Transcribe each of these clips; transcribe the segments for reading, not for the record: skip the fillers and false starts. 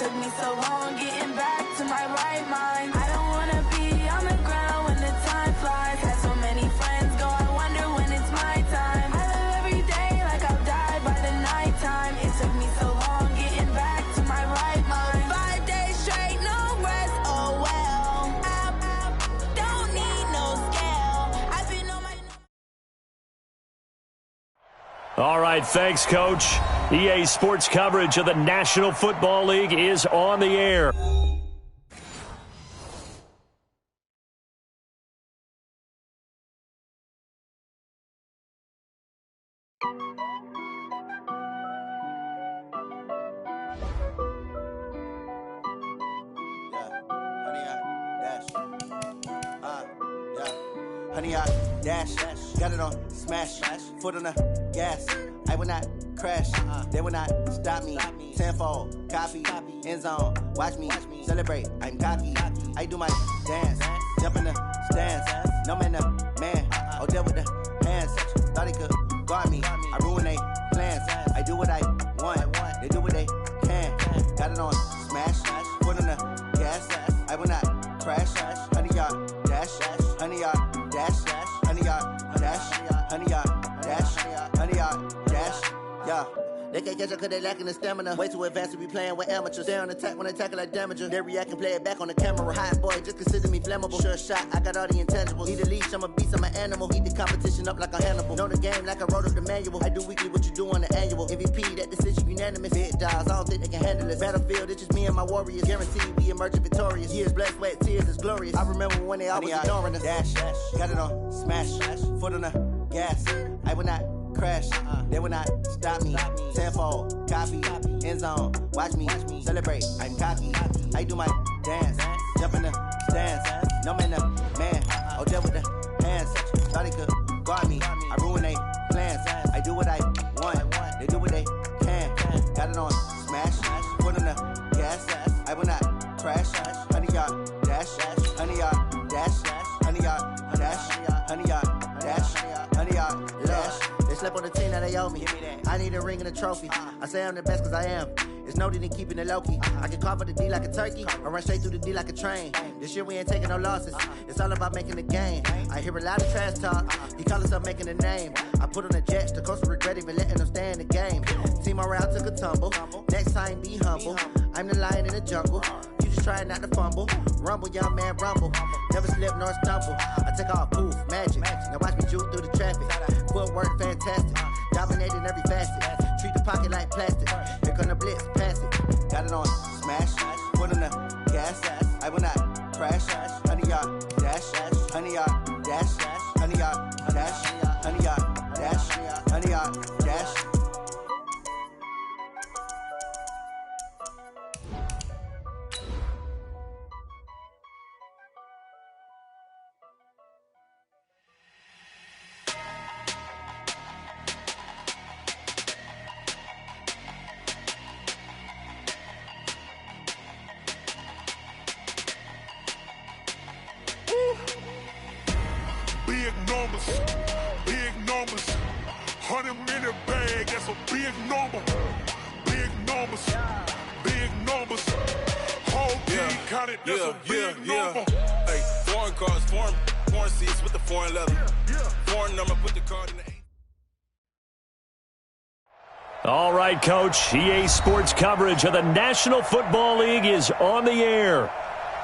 took me so long getting back to my right mind. I don't wanna be on the ground when the time flies. Had so many friends go, I wonder when it's my time. I live every day like I'll die by the nighttime. It took me so long getting back to my right mind. 5 days straight, no rest, oh well. I don't need no scale. I've been on my... All right, thanks, Coach. EA Sports coverage of the National Football League is on the air. Honey, I dash, got it on smash, foot on the gas. I will not crash, they will not stop me. Tenfold, copy, end zone, watch me celebrate. I'm cocky, I do my dance, jump in the stands. No man, the man, oh, deal with the hands. Thought he could guard me, I ruin they plans. I do what I want, they do what they can. Got it on smash, foot on the gas. I will not crash, honey, y'all dash, honey, y'all dash, honey, y'all dash, honey, y'all dash, honey, y'all dash, yeah. They can't catch up cause they lacking the stamina. Way too advanced to be playing with amateurs. Stay on attack when they tackle like damager. They react and play it back on the camera. Hot boy, just consider me flammable. Sure shot, I got all the intangibles. Need a leash, I'm a beast, I'm an animal. Heat the competition up like a Hannibal. Know the game like I wrote up the manual. I do weekly what you do on the annual. MVP, that decision unanimous. Big dogs, I don't think they can handle it. Battlefield, it's just me and my warriors. Guaranteed we emerging victorious. Years, blood, sweat, tears, it's glorious. I remember when they always ignoring us. Dash, got it on smash, foot on the gas. I will not crash, they will not stop me. Tenfold, copy, end zone, watch me celebrate. I'm cocky, I do my dance, jump in the stands. No man, the man, oh, deal with the hands. Thought he could guard me, I ruin they plans. I do what I want, they do what they can. Got it on smash, foot on the gas. I will not crash, honey, y'all dash, honey, y'all dash, honey, y'all dash, honey, y'all dash, honey, y'all dash. They slept on the team that they owe me. I need a ring and a trophy. I say I'm the best cause I am. It's no need in keeping it low key. I can carve for the D like a turkey. I run straight through the D like a train. This year we ain't taking no losses. It's all about making the game. I hear a lot of trash talk. He call himself making a name. I put on the jets. The coach will regret even letting them stay in the game. Team around took a tumble. Next time be humble. I'm the lion in the jungle. You just trying not to fumble. Rumble, young man, rumble. Never slip nor stumble. I take off, poof, magic. Now watch me juke through the traffic. Footwork fantastic. Dominating every facet. Treat the pocket like plastic. Here come the blitz, pass it. Got it on smash, foot on the gas. I will not crash. Honey, y'all dash, honey, y'all dash, honey, y'all dash, honey, y'all dash, honey, y'all dash. Big numbers, 100-minute bag, that's a big number. Big numbers, whole team counted, that's a big number. Hey, foreign cars, foreign seats with the foreign leather. Foreign number, put the card in the... All right, Coach. EA Sports coverage of the National Football League is on the air.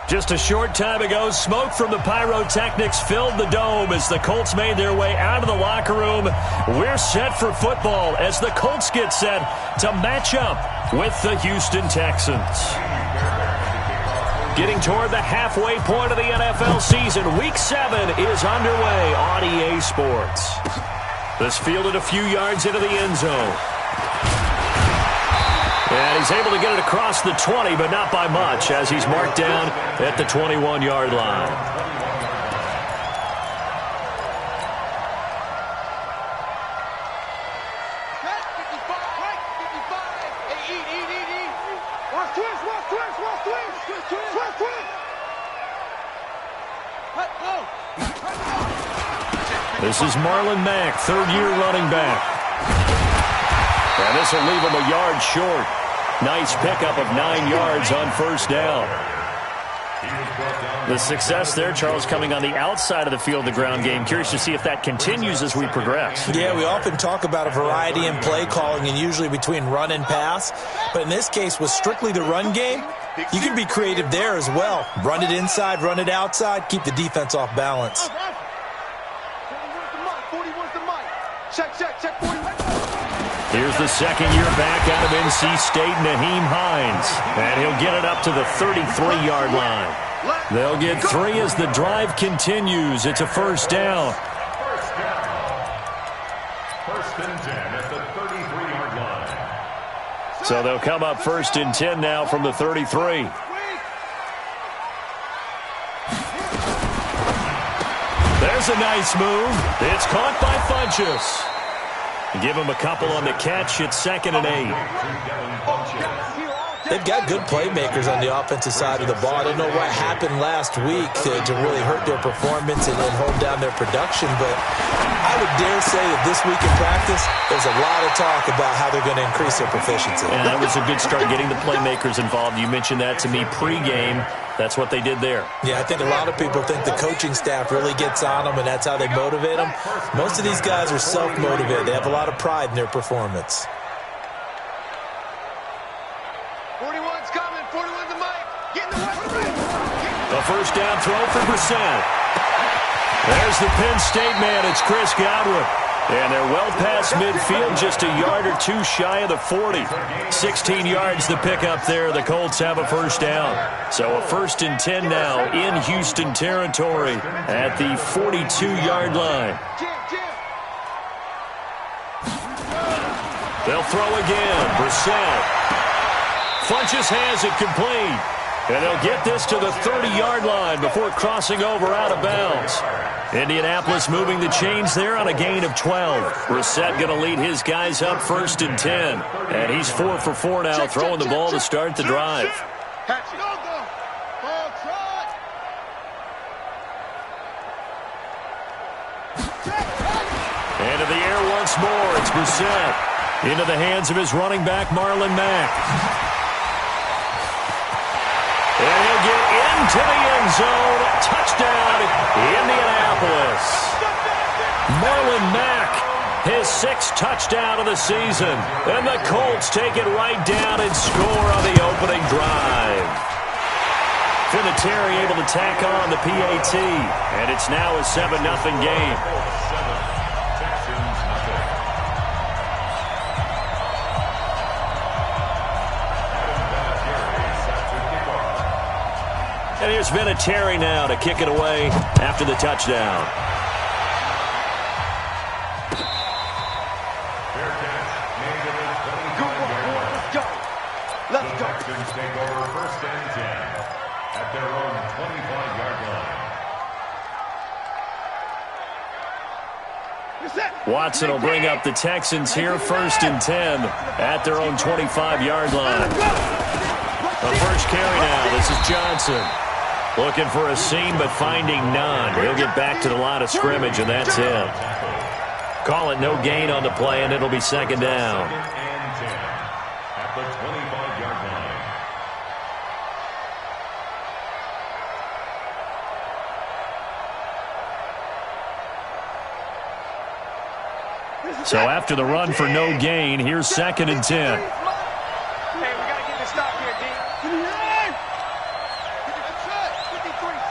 Just a short time ago, smoke from the pyrotechnics filled the dome as the Colts made their way out of the locker room. We're set for football as the Colts get set to match up with the Houston Texans. Getting toward the halfway point of the NFL season, Week 7 is underway on EA Sports. This fielded a few yards into the end zone. And he's able to get it across the 20, but not by much, as he's marked down at the 21-yard line. This is Marlon Mack, third-year running back. And this will leave him a yard short. Nice pickup of 9 yards on first down. The success there, Charles, coming on the outside of the field, the ground game. Curious to see if that continues as we progress. Yeah, we often talk about a variety in play calling and usually between run and pass. But in this case, with strictly the run game, you can be creative there as well. Run it inside, run it outside, keep the defense off balance. Here's the second-year back out of NC State, Naheem Hines. And he'll get it up to the 33-yard line. They'll get 3 as the drive continues. It's a first down. First and 10 at the 33-yard line. So they'll come up first and 10 now from the 33. There's a nice move. It's caught by Funchess. Give him a couple on the catch. It's 2nd and 8. They've got good playmakers on the offensive side of the ball. I don't know what happened last week to really hurt their performance and hold down their production, but I would dare say that this week in practice, there's a lot of talk about how they're going to increase their proficiency. And that was a good start getting the playmakers involved. You mentioned that to me pregame. That's what they did there. Yeah, I think a lot of people think the coaching staff really gets on them, and that's how they motivate them. Most of these guys are self-motivated. They have a lot of pride in their performance. 41's coming. 41's the mic. Get in the way. A first down throw for Brissett. There's the Penn State man. It's Chris Godwin. And they're well past midfield, just a yard or 2 shy of the 40. 16 yards the pickup there. The Colts have a first down. So a first and 10 now in Houston territory at the 42-yard line. They'll throw again. Brissett. Funchess has it complete. And they'll get this to the 30-yard line before crossing over out of bounds. Indianapolis moving the chains there on a gain of 12. Brissett going to lead his guys up first and 10. And he's 4 for 4 now, throwing the ball to start the drive. And to the air once more, it's Brissett. Into the hands of his running back, Marlon Mack. And he'll get into the end zone. Touchdown, Indianapolis. Marlon Mack, his 6th touchdown of the season. And the Colts take it right down and score on the opening drive. Vinatieri able to tack on the PAT. And it's now a 7-0 game. And here's Vinatieri now to kick it away after the touchdown. Let's go. Texans take over first and 10 at their own 25-yard line. Watson will bring up the Texans here first and 10 at their own 25-yard line. The first carry now. This is Johnson. Looking for a seam, but finding none. He'll get back to the line of scrimmage, and that's him. Call it no gain on the play, and it'll be 2nd down. And 10 at the 25-yard line. So after the run for no gain, here's 2nd and 10. Hey, we got to get this stop here, D.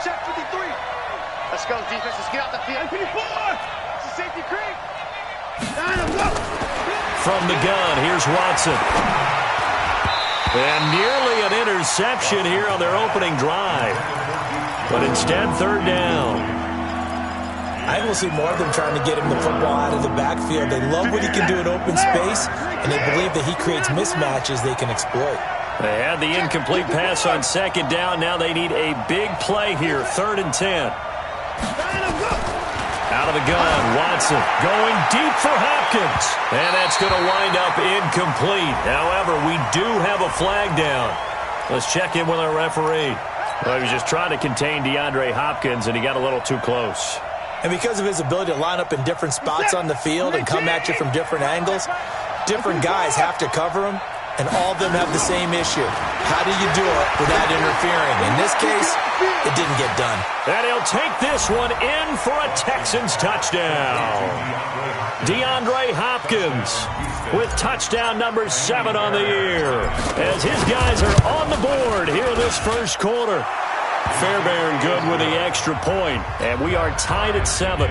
Check 53. Let's go, defense. Let's get out the field. 54. It's a safety creek. From the gun, here's Watson. And nearly an interception here on their opening drive. But instead, 3rd down. I will see more of them trying to get him the football out of the backfield. They love what he can do in open space, and they believe that he creates mismatches they can exploit. They had the incomplete pass on 2nd down. Now they need a big play here. 3rd and 10. Out of the gun, Watson going deep for Hopkins. And that's going to wind up incomplete. However, we do have a flag down. Let's check in with our referee. Well, he was just trying to contain DeAndre Hopkins, and he got a little too close. And because of his ability to line up in different spots on the field and come at you from different angles, different guys have to cover him. and all of them have the same issue. How do you do it without interfering? In this case, it didn't get done. And he'll take this one in for a Texans touchdown. DeAndre Hopkins with touchdown number 7 on the year, as his guys are on the board here in this first quarter. Fairbairn good with the extra point, and we are tied at 7.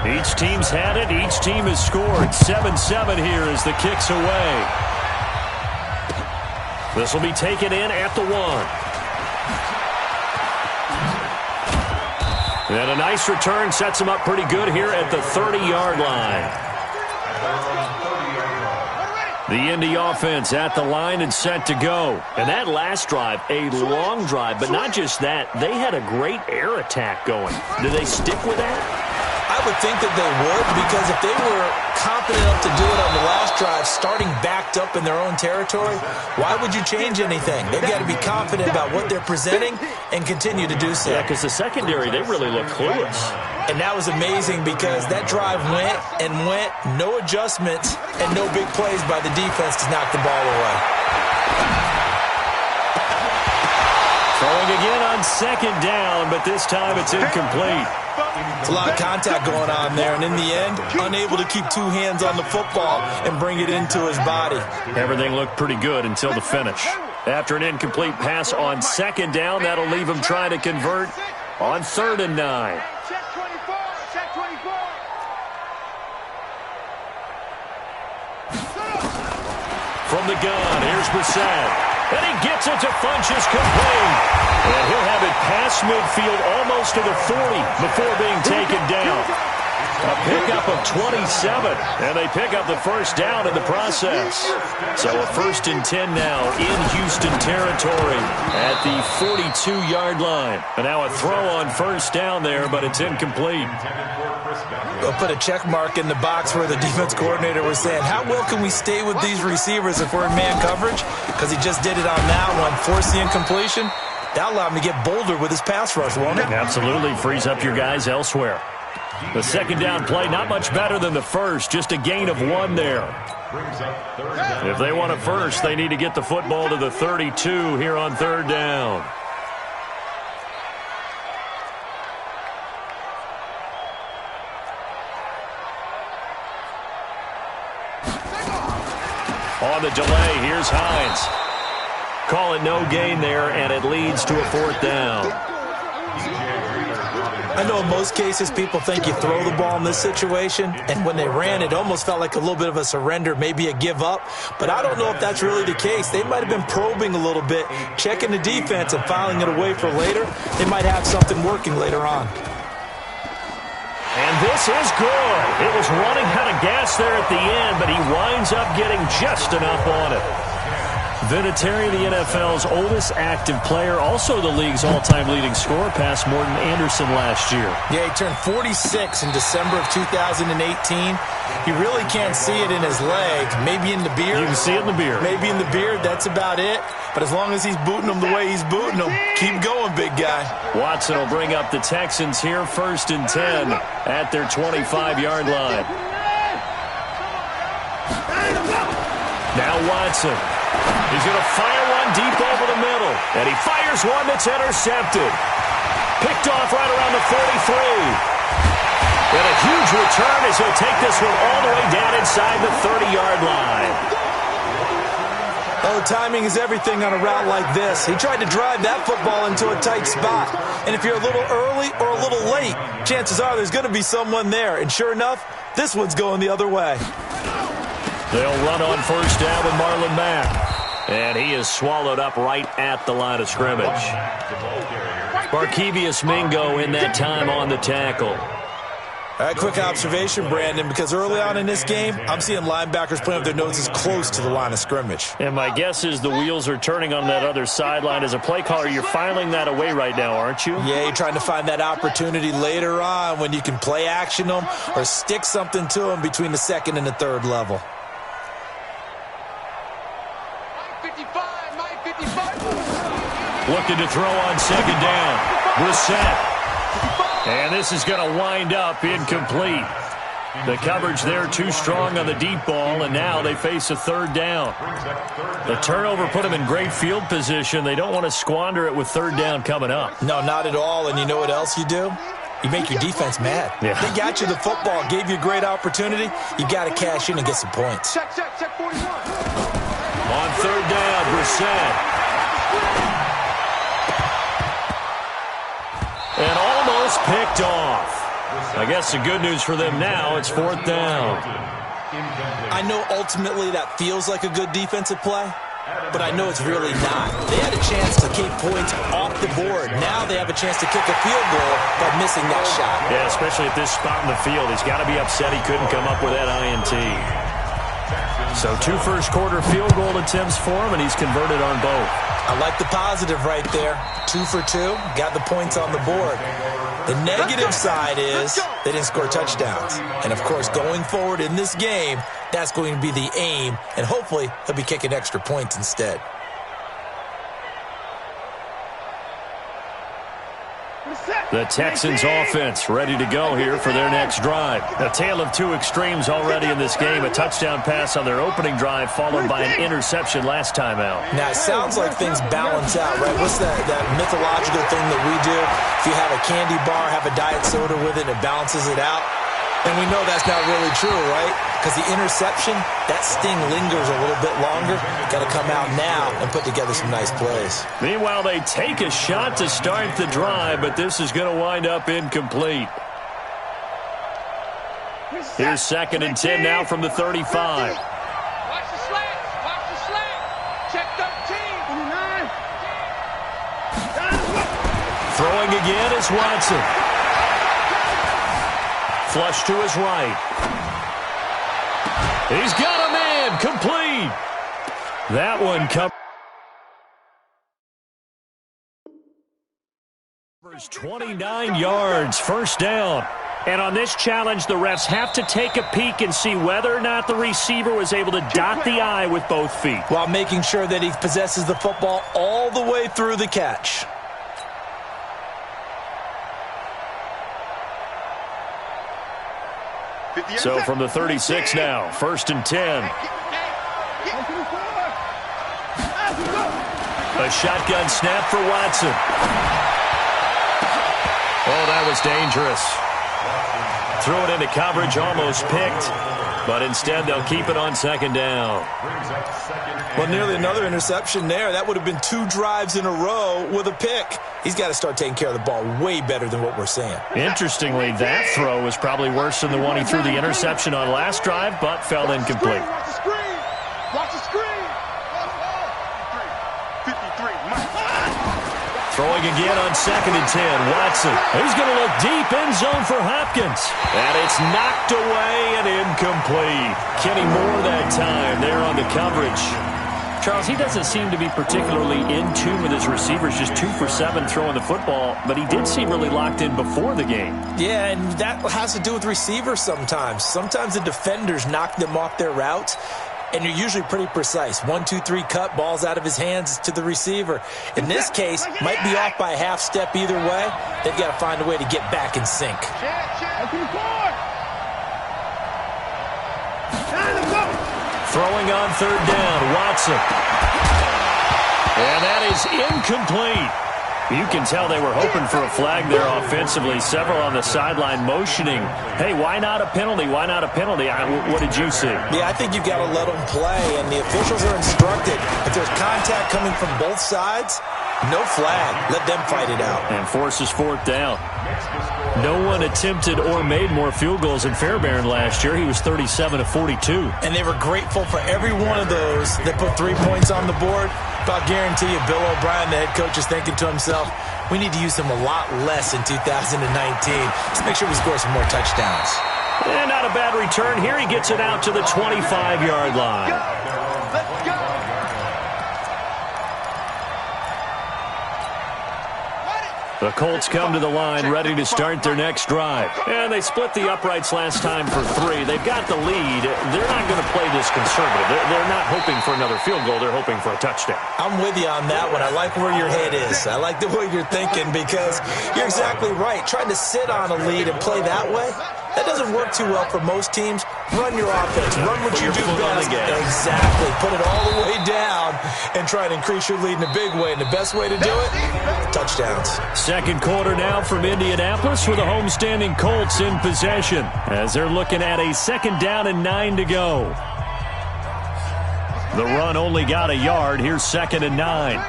Each team's had it. Each team has scored. 7-7 here as the kick's away. This will be taken in at the 1. And a nice return sets him up pretty good here at the 30-yard line. The Indy offense at the line and set to go. And that last drive, a long drive, but not just that. They had a great air attack going. Do they stick with that? I would think that they would, because if they were confident enough to do it on the last drive, starting backed up in their own territory, why would you change anything? They've got to be confident about what they're presenting and continue to do so. Yeah, because the secondary, they really look clueless. And that was amazing because that drive went and went, no adjustments, and no big plays by the defense to knock the ball away. Throwing again on second down, but this time it's incomplete. It's a lot of contact going on there, and in the end, unable to keep two hands on the football and bring it into his body. Everything looked pretty good until the finish. After an incomplete pass on second down, that'll leave him trying to convert on 3rd and 9. Check 24, check 24. From the gun, here's Brissett. And he gets it to Funchess complete. And he'll have it past midfield almost to the 40 before being taken down. A pickup of 27, and they pick up the first down in the process. So a 1st and 10 now in Houston territory at the 42-yard line. And now a throw on first down there, but it's incomplete. They'll put a check mark in the box where the defense coordinator was saying, how well can we stay with these receivers if we're in man coverage? Because he just did it on that one, forced the incompletion. That'll allow him to get bolder with his pass rush, won't it? Absolutely, frees up your guys elsewhere. The second down play, not much better than the first, just a gain of 1 there. If they want a first, they need to get the football to the 32 here on 3rd down. On the delay, here's Hines. Call it no gain there, and it leads to a 4th down. I know in most cases people think you throw the ball in this situation, and when they ran, it almost felt like a little bit of a surrender, maybe a give up. But I don't know if that's really the case. They might have been probing a little bit, checking the defense and filing it away for later. They might have something working later on. And this is good. It was running out of gas there at the end, but he winds up getting just enough on it. Vinatieri, the NFL's oldest active player, also the league's all-time leading scorer, past Morton Anderson last year. Yeah, he turned 46 in December of 2018. He really can't see it in his leg. Maybe in the beard. You can see it in the beard. Maybe in the beard. That's about it. But as long as he's booting them the way he's booting them, keep going, big guy. Watson will bring up the Texans here, 1st and 10 at their 25-yard line. Now Watson. He's going to fire one deep over the middle. And he fires one that's intercepted. Picked off right around the 43. And a huge return as he'll take this one all the way down inside the 30-yard line. Oh, timing is everything on a route like this. He tried to drive that football into a tight spot. And if you're a little early or a little late, chances are there's going to be someone there. And sure enough, this one's going the other way. They'll run on first down with Marlon Mack. And he is swallowed up right at the line of scrimmage. Barkevius Mingo in that time on the tackle. All right, quick observation, Brandon, because early on in this game, I'm seeing linebackers playing with their noses close to the line of scrimmage. And my guess is the wheels are turning on that other sideline. As a play caller, you're filing that away right now, aren't you? Yeah, you're trying to find that opportunity later on when you can play action them or stick something to them between the 2nd and the 3rd level. Looking to throw on 2nd down. Brissett. And this is going to wind up incomplete. The coverage there too strong on the deep ball, and now they face a third down. The turnover put them in great field position. They don't want to squander it with third down coming up. No, not at all. And you know what else you do? You make your defense mad. Yeah. They got you the football, gave you a great opportunity. You got to cash in and get some points. Check 41. On third down, Brissett. And almost picked off. I guess the good news for them now, it's fourth down. I know ultimately that feels like a good defensive play, but I know it's really not. They had a chance to keep points off the board. Now they have a chance to kick a field goal by missing that shot. Yeah, especially at this spot in the field. He's got to be upset he couldn't come up with that INT. So 2 first-quarter field goal attempts for him, and he's converted on both. I like the positive right there. 2 for 2, got the points on the board. The negative side is they didn't score touchdowns. And, of course, going forward in this game, that's going to be the aim, and hopefully he'll be kicking extra points instead. The Texans offense ready to go here for their next drive. A tale of two extremes already in this game. A touchdown pass on their opening drive followed by an interception last time out. Now, it sounds like things balance out, right? What's that mythological thing that we do? If you have a candy bar, have a diet soda with it, and it balances it out. And we know that's not really true, right? Because the interception, that sting lingers a little bit longer. Got to come out now and put together some nice plays. Meanwhile, they take a shot to start the drive, but this is going to wind up incomplete. Here's 2nd and 10 now from the 35. Watch the slants. Watch the slant. Check 13. Throwing again is Watson. Flush to his right. He's got a man. Complete. That one covers 29 yards. First down. And on this challenge, the refs have to take a peek and see whether or not the receiver was able to dot the I with both feet, while making sure that he possesses the football all the way through the catch. So from the 36 now, 1st and 10. A shotgun snap for Watson. Oh, that was dangerous. Threw it into coverage, almost picked. But instead, they'll keep it on 2nd down. Well, nearly another interception there. That would have been 2 drives in a row with a pick. He's got to start taking care of the ball way better than what we're seeing. Interestingly, that throw was probably worse than the one he threw the interception on last drive, but fell incomplete. Watch the screen. Watch the screen. 53. Throwing again on 2nd and 10. Watson. He's going to look deep end zone for Hopkins. And it's knocked away and incomplete. Kenny Moore that time there on the coverage. Charles, he doesn't seem to be particularly in tune with his receivers, just 2 for 7 throwing the football, but he did seem really locked in before the game. Yeah, and that has to do with receivers sometimes. Sometimes the defenders knock them off their routes, and you're usually pretty precise. 1, 2, 3 cut, balls out of his hands to the receiver. In this case, might be off by a half step either way. They've got to find a way to get back in sync. Throwing on 3rd down, Watson. And that is incomplete. You can tell they were hoping for a flag there offensively. Several on the sideline motioning, hey, why not a penalty? Why not a penalty? What did you see? Yeah, I think you've got to let them play, and the officials are instructed. If there's contact coming from both sides, no flag. Let them fight it out. And forces 4th down. No one attempted or made more field goals than Fairbairn last year. He was 37 of 42. And they were grateful for every one of those that put 3 points on the board. But I'll guarantee you, Bill O'Brien, the head coach, is thinking to himself, we need to use him a lot less in 2019. Let's make sure we score some more touchdowns. And not a bad return here. He gets it out to the 25-yard line. Let's go. The Colts come to the line ready to start their next drive. And they split the uprights last time for 3. They've got the lead. They're not going to play this conservative. They're not hoping for another field goal. They're hoping for a touchdown. I'm with you on that one. I like where your head is. I like the way you're thinking because you're exactly right. Trying to sit on a lead and play that way, that doesn't work too well for most teams. Run your offense. Run what you do best. Exactly. Put it all the way down and try to increase your lead in a big way. And the best way to do it, touchdowns. Second quarter now from Indianapolis with the homestanding Colts in possession as they're looking at a 2nd down and 9 to go. The run only got a yard. Here's 2nd and 9.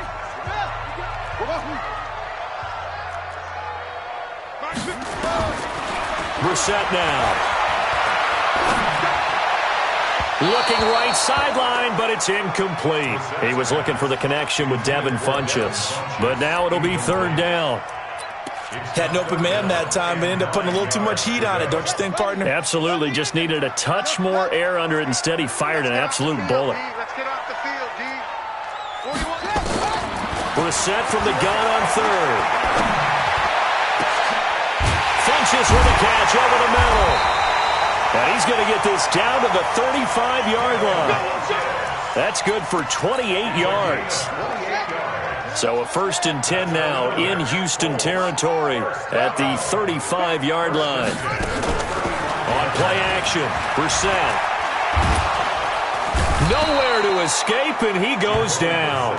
Brissett now. Looking right sideline, but it's incomplete. He was looking for the connection with Devin Funchess. But now it'll be 3rd down. Had an open man that time, but ended up putting a little too much heat on it, don't you think, partner? Absolutely. Just needed a touch more air under it. Instead, he fired an absolute bullet. Let's get off the field, D. Brissett from the gun on 3rd. Funchess with a catch over the middle. And he's going to get this down to the 35-yard line. That's good for 28 yards. So a 1st and 10 now in Houston territory at the 35-yard line. On play action, Brissett. Nowhere to escape, and he goes down.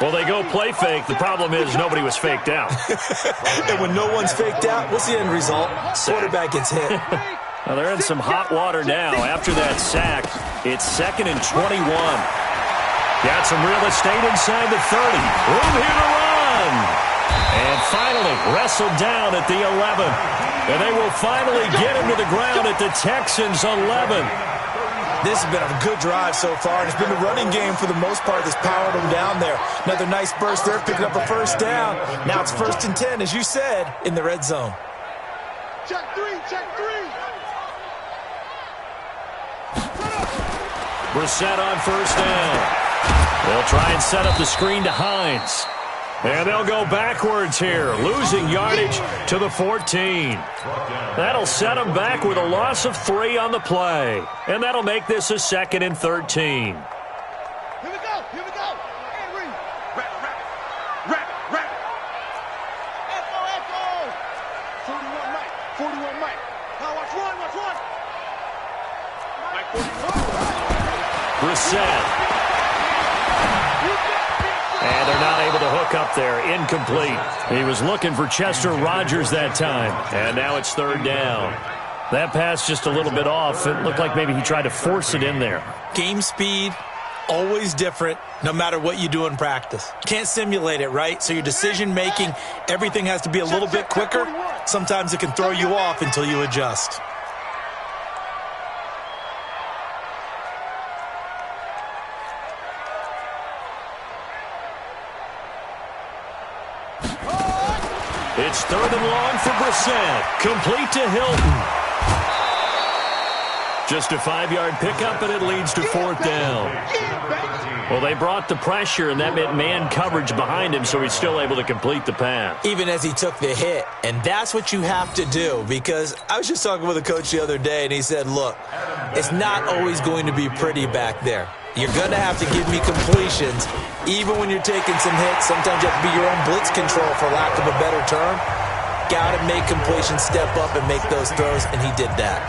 Well, they go play fake. The problem is nobody was faked out. And when no one's faked out, what's the end result? Quarterback gets hit. Well, they're in some hot water now. After that sack, it's 2nd and 21. Got some real estate inside the 30. Room here to run. And finally wrestled down at the 11. And they will finally get him to the ground at the Texans' 11. This has been a good drive so far, and it's been the running game for the most part that's powered them down there. Another nice burst there, picking up a 1st down. Now it's 1st and 10, as you said, in the red zone. Check 3, check 3. Brissett on 1st down. They'll try and set up the screen to Hines. And they'll go backwards here, losing yardage to the 14. That'll set them back with a loss of 3 on the play. And that'll make this a 2nd and 13. Here we go, here we go. And read. Rap. Echo. 41 Mike. Now watch one. Mike 41. Brissett. And they're not able to hook up there. Incomplete. He was looking for Chester Rogers that time. And now it's 3rd down. That pass just a little bit off. It looked like maybe he tried to force it in there. Game speed, always different, no matter what you do in practice. Can't simulate it, right? So your decision-making, everything has to be a little bit quicker. Sometimes it can throw you off until you adjust. It's 3rd and long for Brissett. Complete to Hilton. Just a 5-yard pickup, and it leads to 4th down. Well, they brought the pressure, and that meant man coverage behind him, so he's still able to complete the pass. Even as he took the hit, and that's what you have to do, because I was just talking with a coach the other day, and he said, look, it's not always going to be pretty back there. You're going to have to give me completions, even when you're taking some hits. Sometimes you have to be your own blitz control, for lack of a better term. Got to make completions, step up, and make those throws, and he did that.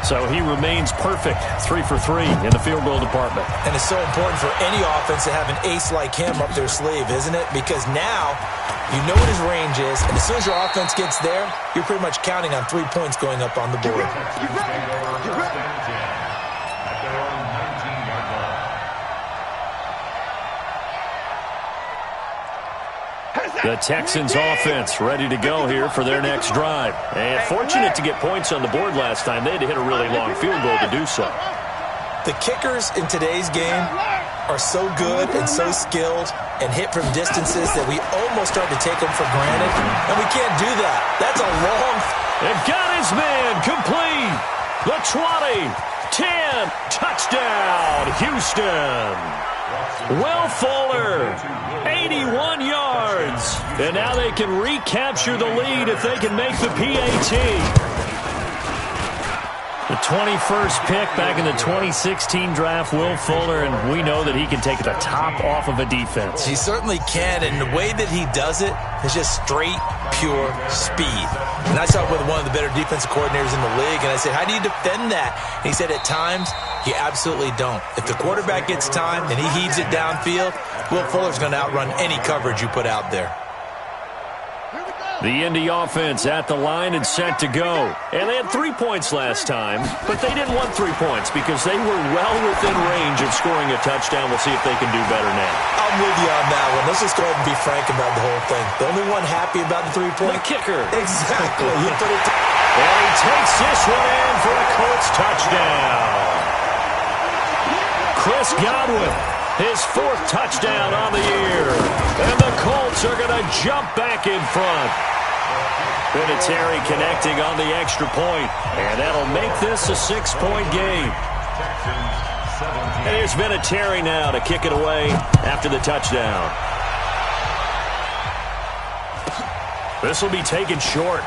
So he remains perfect, 3 for 3 in the field goal department. And it's so important for any offense to have an ace like him up their sleeve, isn't it? Because now you know what his range is, and as soon as your offense gets there, you're pretty much counting on 3 points going up on the board. The Texans offense ready to go here for their next drive. And fortunate to get points on the board last time. They had to hit a really long field goal to do so. The kickers in today's game are so good and so skilled and hit from distances that we almost start to take them for granted. And we can't do that. That's a long... And got his man complete. The 20, 10, touchdown, Houston. Will Fuller, 81 yards. And now they can recapture the lead if they can make the PAT. The 21st pick back in the 2016 draft, Will Fuller, and we know that he can take the top off of a defense. He certainly can, and the way that he does it is just straight, pure speed. And I saw it with one of the better defensive coordinators in the league, and I said, how do you defend that? And he said, at times, you absolutely don't. If the quarterback gets time and he heaves it downfield, Will Fuller's going to outrun any coverage you put out there. The Indy offense at the line and set to go. And they had 3 points last time, but they didn't want 3 points because they were well within range of scoring a touchdown. We'll see if they can do better now. I'm with you on that one. Let's just go ahead and be frank about the whole thing. The only one happy about the 3-point? The kicker. Exactly. You put it and he takes this one in for a Colts touchdown. Chris Godwin, his 4th touchdown on the year. And the Colts are going to jump back in front. Vinatieri connecting on the extra point, and that'll make this a 6-point game. And here's Vinatieri now to kick it away after the touchdown. This will be taken short.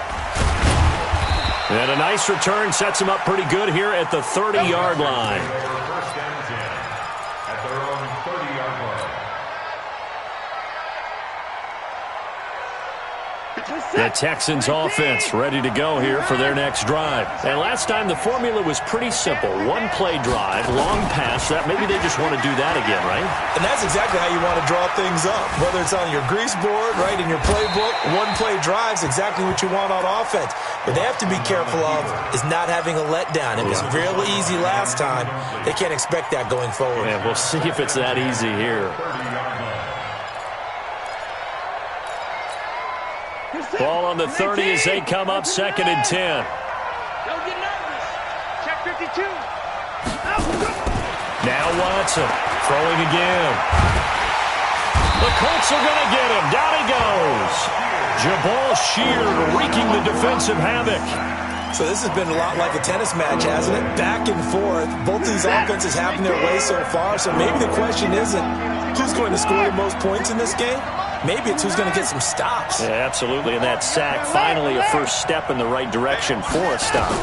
And a nice return sets him up pretty good here at the 30-yard line. First down and 10 at their own 30-yard line. The Texans offense ready to go here for their next drive. And last time the formula was pretty simple. 1-play drive, long pass. That maybe they just want to do that again, right? And that's exactly how you want to draw things up. Whether it's on your grease board, right, in your playbook, 1-play drive's exactly what you want on offense. What they have to be careful of is not having a letdown. It was really easy last time. They can't expect that going forward. And we'll see if it's that easy here. Ball on the 30 as they come up 2nd and 10. Don't get nervous. Check 52. Now Watson throwing again. The Colts are going to get him. Down he goes. Jabal Sheard wreaking the defensive havoc. So this has been a lot like a tennis match, hasn't it? Back and forth. Both these offenses having their way so far. So maybe the question isn't who's going to score the most points in this game. Maybe it's who's going to get some stops. Yeah, absolutely. And that sack, finally a first step in the right direction for a stop.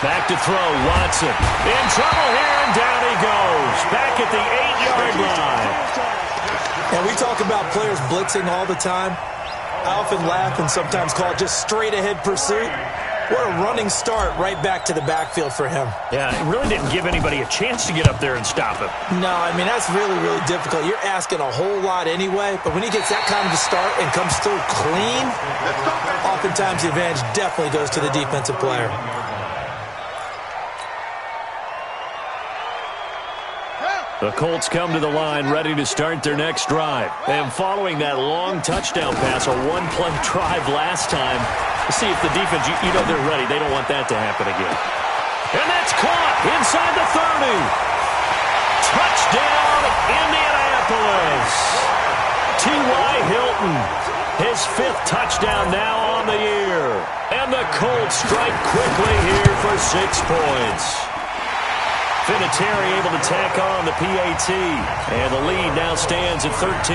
Back to throw, Watson. In trouble here, and down he goes. Back at the 8-yard line. And we talk about players blitzing all the time. I often laugh and sometimes call it just straight-ahead pursuit. What a running start right back to the backfield for him. Yeah, it really didn't give anybody a chance to get up there and stop him. No, I mean, that's really, really difficult. You're asking a whole lot anyway, but when he gets that kind of a start and comes through clean, oftentimes the advantage definitely goes to the defensive player. The Colts come to the line ready to start their next drive. And following that long touchdown pass, a 1-play drive last time, let's see if the defense, you know they're ready. They don't want that to happen again. And that's caught inside the 30. Touchdown, Indianapolis. T.Y. Hilton, his 5th touchdown now on the year. And the Colts strike quickly here for 6 points. Vinatieri able to tack on the PAT. And the lead now stands at 13.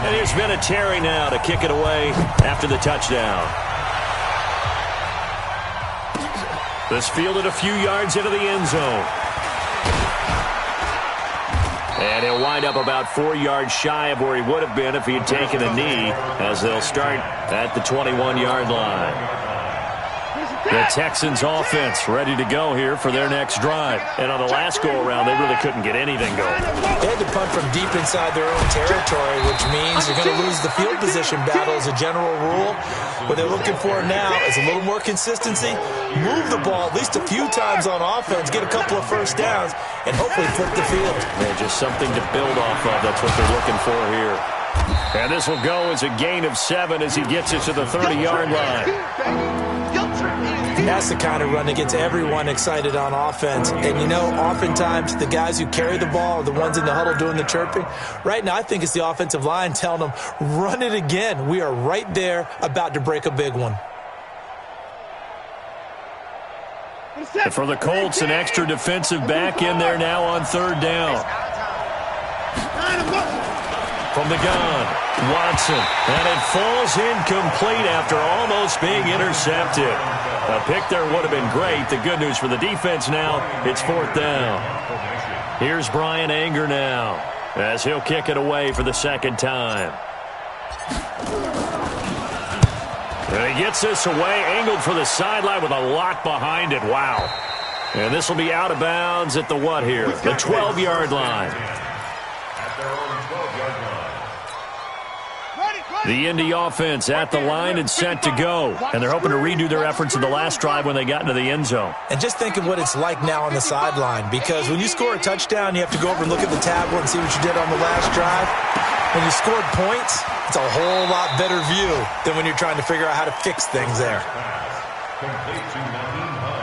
And here's Vinatieri now to kick it away after the touchdown. This fielded a few yards into the end zone. And he'll wind up about 4 yards shy of where he would have been if he had taken a knee, as they'll start at the 21-yard line. The Texans offense ready to go here for their next drive. And on the last go-around, they really couldn't get anything going. They had to punt from deep inside their own territory, which means you're going to lose the field position battle as a general rule. What they're looking for now is a little more consistency, move the ball at least a few times on offense, get a couple of first downs, and hopefully flip the field. Yeah, just something to build off of. That's what they're looking for here. And this will go as a gain of 7 as he gets it to the 30-yard line. That's the kind of run that gets everyone excited on offense. And, you know, oftentimes the guys who carry the ball are the ones in the huddle doing the chirping. Right now, I think it's the offensive line telling them, run it again. We are right there about to break a big one. And for the Colts, an extra defensive back in there now on third down. From the gun, Watson. And it falls incomplete after almost being intercepted. A pick there would have been great. The good news for the defense now, it's fourth down. Here's Brian Anger now as he'll kick it away for the second time. And he gets this away, angled for the sideline with a lot behind it. Wow. And this will be out of bounds at the what here? The 12-yard line. At their own 12-yard line. The Indy offense at the line and set to go. And they're hoping to redo their efforts in the last drive when they got into the end zone. And just think of what it's like now on the sideline, because when you score a touchdown, you have to go over and look at the tablet and see what you did on the last drive. When you scored points, it's a whole lot better view than when you're trying to figure out how to fix things there.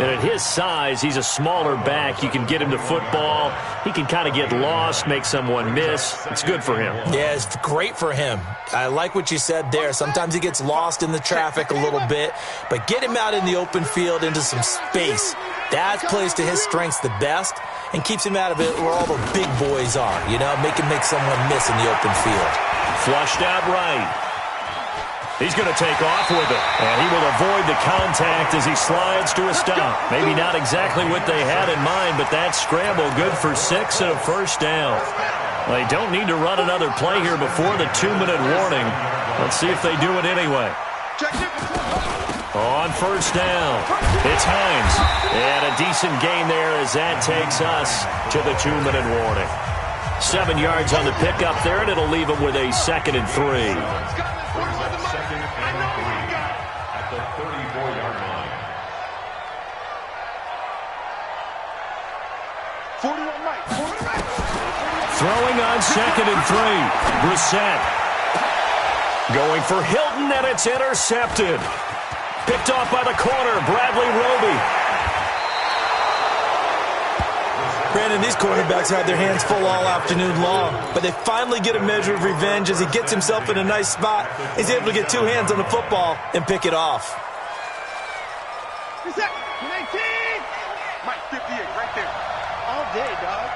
And at his size, he's a smaller back. You can get him to football. He can kind of get lost, make someone miss. It's good for him. Yeah, it's great for him. I like what you said there. Sometimes he gets lost in the traffic a little bit, but get him out in the open field into some space. That plays to his strengths the best and keeps him out of it where all the big boys are, you know, make someone miss in the open field. Flushed out right. He's going to take off with it, and he will avoid the contact as he slides to a stop. Maybe not exactly what they had in mind, but that scramble good for 6 and a first down. They don't need to run another play here before the 2-minute warning. Let's see if they do it anyway. On first down, it's Hines. And a decent gain there as that takes us to the 2-minute warning. 7 yards on the pickup there, and it'll leave them with a 2nd and 3. At the 34-yard line. 41 right. Throwing on 2nd and 3. Brissett. Going for Hilton, and it's intercepted. Picked off by the corner, Bradley Roby. Brandon, these quarterbacks had their hands full all afternoon long, but they finally get a measure of revenge as he gets himself in a nice spot. He's able to get 2 hands on the football and pick it off. Reset. 19. Mike 58 right there. All day, dog.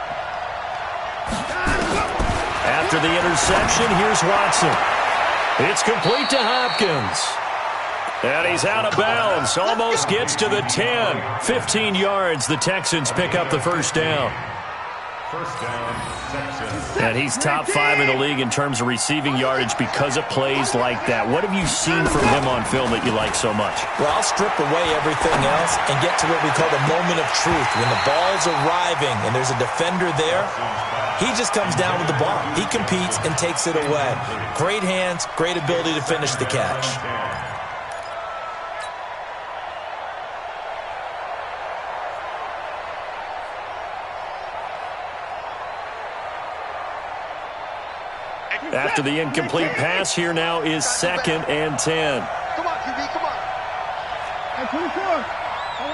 After the interception, here's Watson. It's complete to Hopkins. And he's out of bounds. Almost gets to the 10. 15 yards. The Texans pick up the first down. First down, Texans. And he's top 5 in the league in terms of receiving yardage because of plays like that. What have you seen from him on film that you like so much? Well, I'll strip away everything else and get to what we call the moment of truth. When the ball's arriving and there's a defender there, he just comes down with the ball. He competes and takes it away. Great hands, great ability to finish the catch. After the incomplete pass, here now is 2nd and 10. Come on, QB, come on. Hey, 24.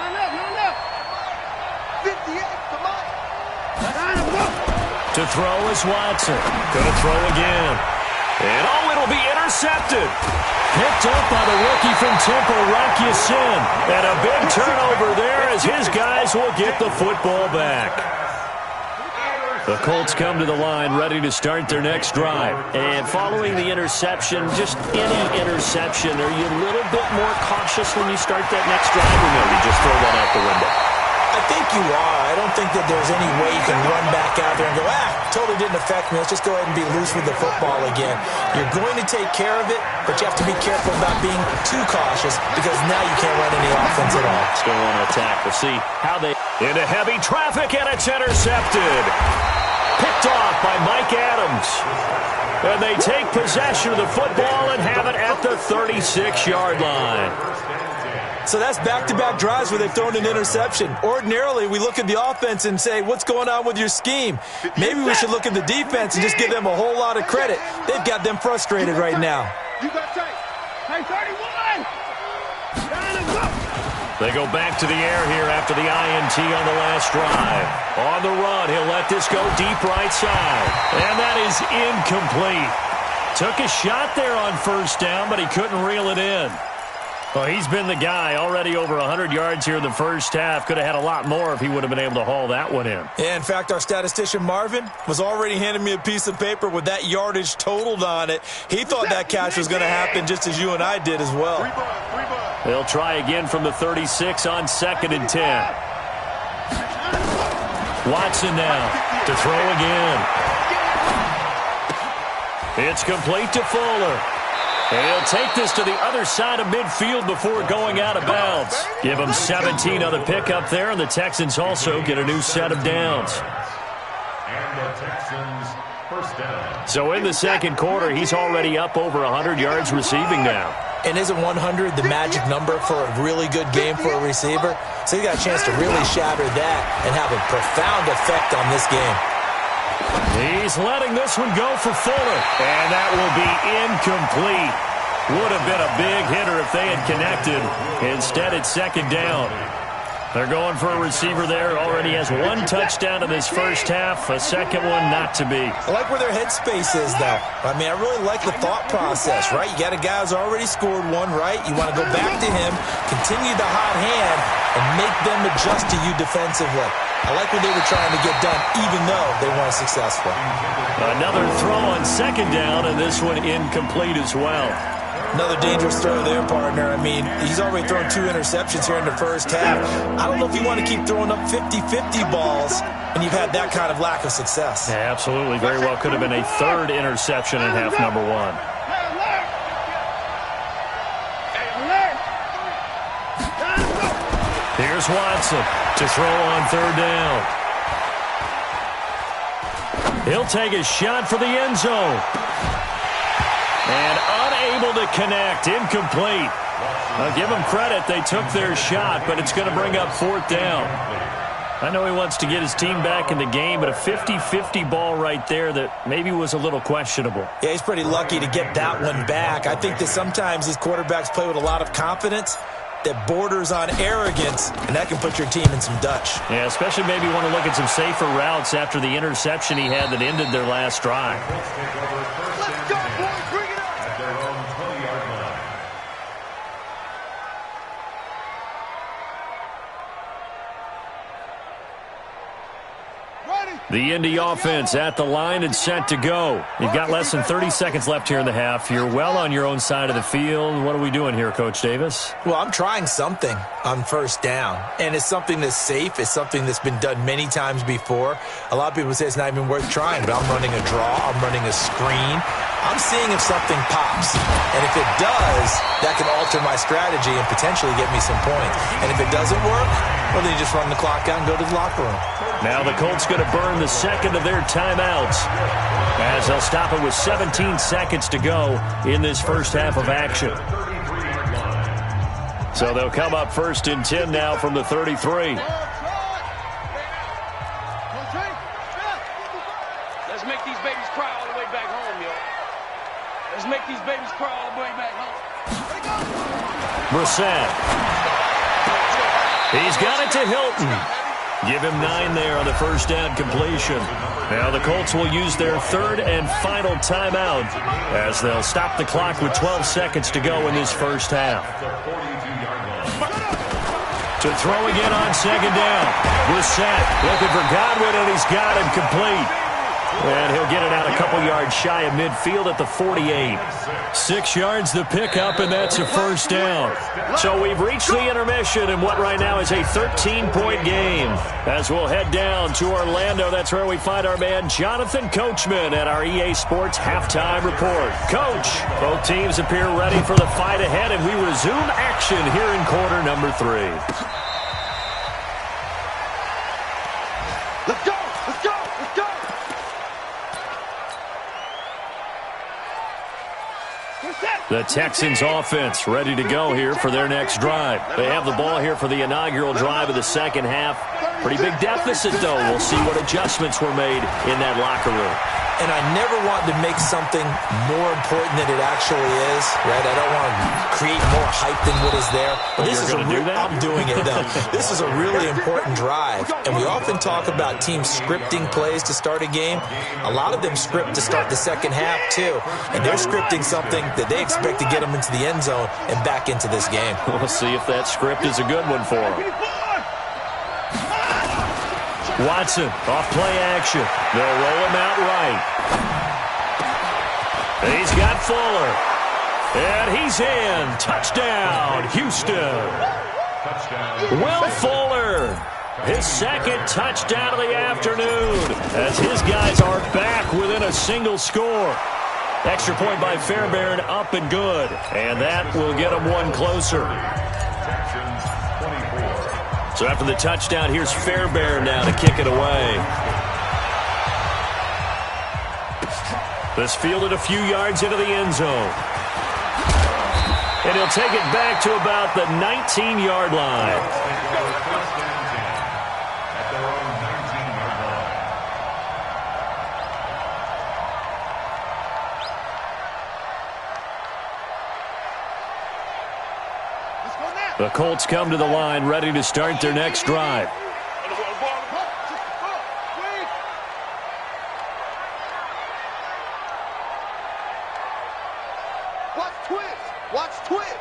Line up. 58, come on. To throw is Watson. Gonna throw again. And it'll be intercepted. Picked up by the rookie from Temple, Rakiusin. And a big turnover there as his guys will get the football back. The Colts come to the line ready to start their next drive. And following the interception, just any interception, are you a little bit more cautious when you start that next drive, or no, you just throw that out the window? I think you are. I don't think that there's any way you can run back out there and go, totally didn't affect me. Let's just go ahead and be loose with the football again. You're going to take care of it, but you have to be careful about being too cautious because now you can't run any offense at all. Still on attack. We'll see how they... Into heavy traffic, and it's intercepted. Picked off by Mike Adams. And they take possession of the football and have it at the 36-yard line. So that's back-to-back drives where they've thrown an interception. Ordinarily, we look at the offense and say, what's going on with your scheme? Maybe we should look at the defense and just give them a whole lot of credit. They've got them frustrated right now. You got tight. Hey, 31. They go back to the air here after the INT on the last drive. On the run, he'll let this go deep right side. And that is incomplete. Took a shot there on first down, but he couldn't reel it in. Well, he's been the guy already over 100 yards here in the first half. Could have had a lot more if he would have been able to haul that one in. Yeah, in fact, our statistician Marvin was already handing me a piece of paper with that yardage totaled on it. He thought that catch was going to happen just as you and I did as well. They'll try again from the 36 on 2nd and 10. Watson now to throw again. It's complete to Fuller. And he'll take this to the other side of midfield before going out of bounds. Give him 17 on the pickup there, and the Texans also get a new set of downs. And the Texans first down. So in the second quarter, he's already up over 100 yards receiving now. And isn't 100 the magic number for a really good game for a receiver? So he got a chance to really shatter that and have a profound effect on this game. He's letting this one go for Fuller, and that will be incomplete. Would have been a big hitter if they had connected. Instead, it's second down. They're going for a receiver there. Already has one touchdown in this first half, a second one not to be. I like where their headspace is, though. I mean, I really like the thought process, right? You got a guy who's already scored one, right? You want to go back to him, continue the hot hand, and make them adjust to you defensively. I like what they were trying to get done, even though they weren't successful. Another throw on second down, and this one incomplete as well. Another dangerous throw there, partner. I mean, he's already thrown 2 interceptions here in the first half. I don't know if you want to keep throwing up 50-50 balls when you've had that kind of lack of success. Yeah, absolutely. Very well could have been a third interception in half number 1. Here's Watson to throw on third down. He'll take a shot for the end zone. And unable to connect, incomplete. I'll give them credit. They took their shot, but it's going to bring up 4th down. I know he wants to get his team back in the game, but a 50-50 ball right there that maybe was a little questionable. Yeah, he's pretty lucky to get that one back. I think that sometimes these quarterbacks play with a lot of confidence that borders on arrogance, and that can put your team in some Dutch. Yeah, especially maybe want to look at some safer routes after the interception he had that ended their last drive. Let's go, boys. Bring it up. At their own 20-yard line. The Indy offense at the line and set to go. You've got less than 30 seconds left here in the half. You're well on your own side of the field. What are we doing here, Coach Davis? Well, I'm trying something on first down, and it's something that's safe. It's something that's been done many times before. A lot of people say it's not even worth trying, but I'm running a draw. I'm running a screen. I'm seeing if something pops, and if it does, that can alter my strategy and potentially get me some points. And if it doesn't work, well, then you just run the clock out and go to the locker room. Now the Colts going to burn the second of their timeouts as they'll stop it with 17 seconds to go in this first half of action. So they'll come up 1st and 10 now from the 33. Let's make these babies cry all the way back home, yo. Let's make these babies cry all the way back home. Brissett. He's got it to Hilton. Give him 9 there on the first down completion. Now the Colts will use their 3rd and final timeout as they'll stop the clock with 12 seconds to go in this first half. To throw again on second down. Brissett looking for Godwin, and he's got him complete. And he'll get it out a couple yards shy of midfield at the 48. 6 yards the pickup, and that's a first down. So we've reached the intermission in what right now is a 13-point game. As we'll head down to Orlando, that's where we find our man Jonathan Coachman at our EA Sports Halftime Report. Coach, both teams appear ready for the fight ahead, and we resume action here in quarter number 3. Let's go! Let's go! Let's go! The Texans offense ready to go here for their next drive. They have the ball here for the inaugural drive of the second half. Pretty big deficit, though. We'll see what adjustments were made in that locker room. and I never want to make something more important than it actually is, right? I don't want to create more hype than what is there. But this is I'm doing it, though. This is a really important drive, and we often talk about teams scripting plays to start a game. A lot of them script to start the second half, too, and they're scripting something that they expect to get them into the end zone and back into this game. We'll see if that script is a good one for them. Watson, off play action. They'll roll him out right. He's got Fuller. And he's in. Touchdown, Houston. Will Fuller, his second touchdown of the afternoon, as his guys are back within a single score. Extra point by Fairbairn, up and good. And that will get them one closer. So after the touchdown, here's Fairbairn now to kick it away. This fielded a few yards into the end zone. And he'll take it back to about the 19-yard line. The Colts come to the line, ready to start their next drive. Watch twist. Watch twist.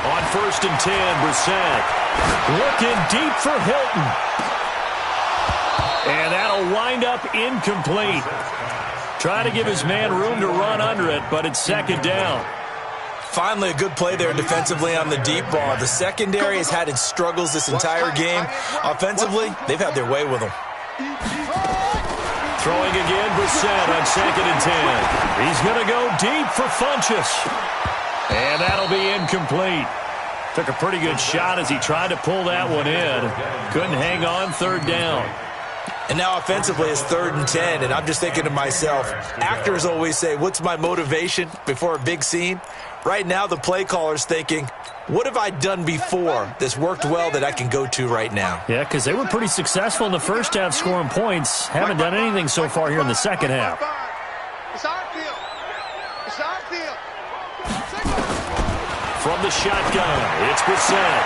On 1st and 10, Brissett looking deep for Hilton. And that'll wind up incomplete. Trying to give his man room to run under it, but it's second down. Finally, a good play there defensively on the deep ball. The secondary has had its struggles this entire game. Offensively, they've had their way with them. Throwing again, Brissett on 2nd and 10. He's going to go deep for Funchess. And that'll be incomplete. Took a pretty good shot as he tried to pull that one in. Couldn't hang on, 3rd down. And now offensively it's 3rd and 10, and I'm just thinking to myself, actors always say, what's my motivation before a big scene? Right now the play caller's thinking, what have I done before that's worked well that I can go to right now? Yeah, because they were pretty successful in the first half scoring points. Haven't done anything so far here in the second half. It's our field. It's our field. From the shotgun, it's Brissett.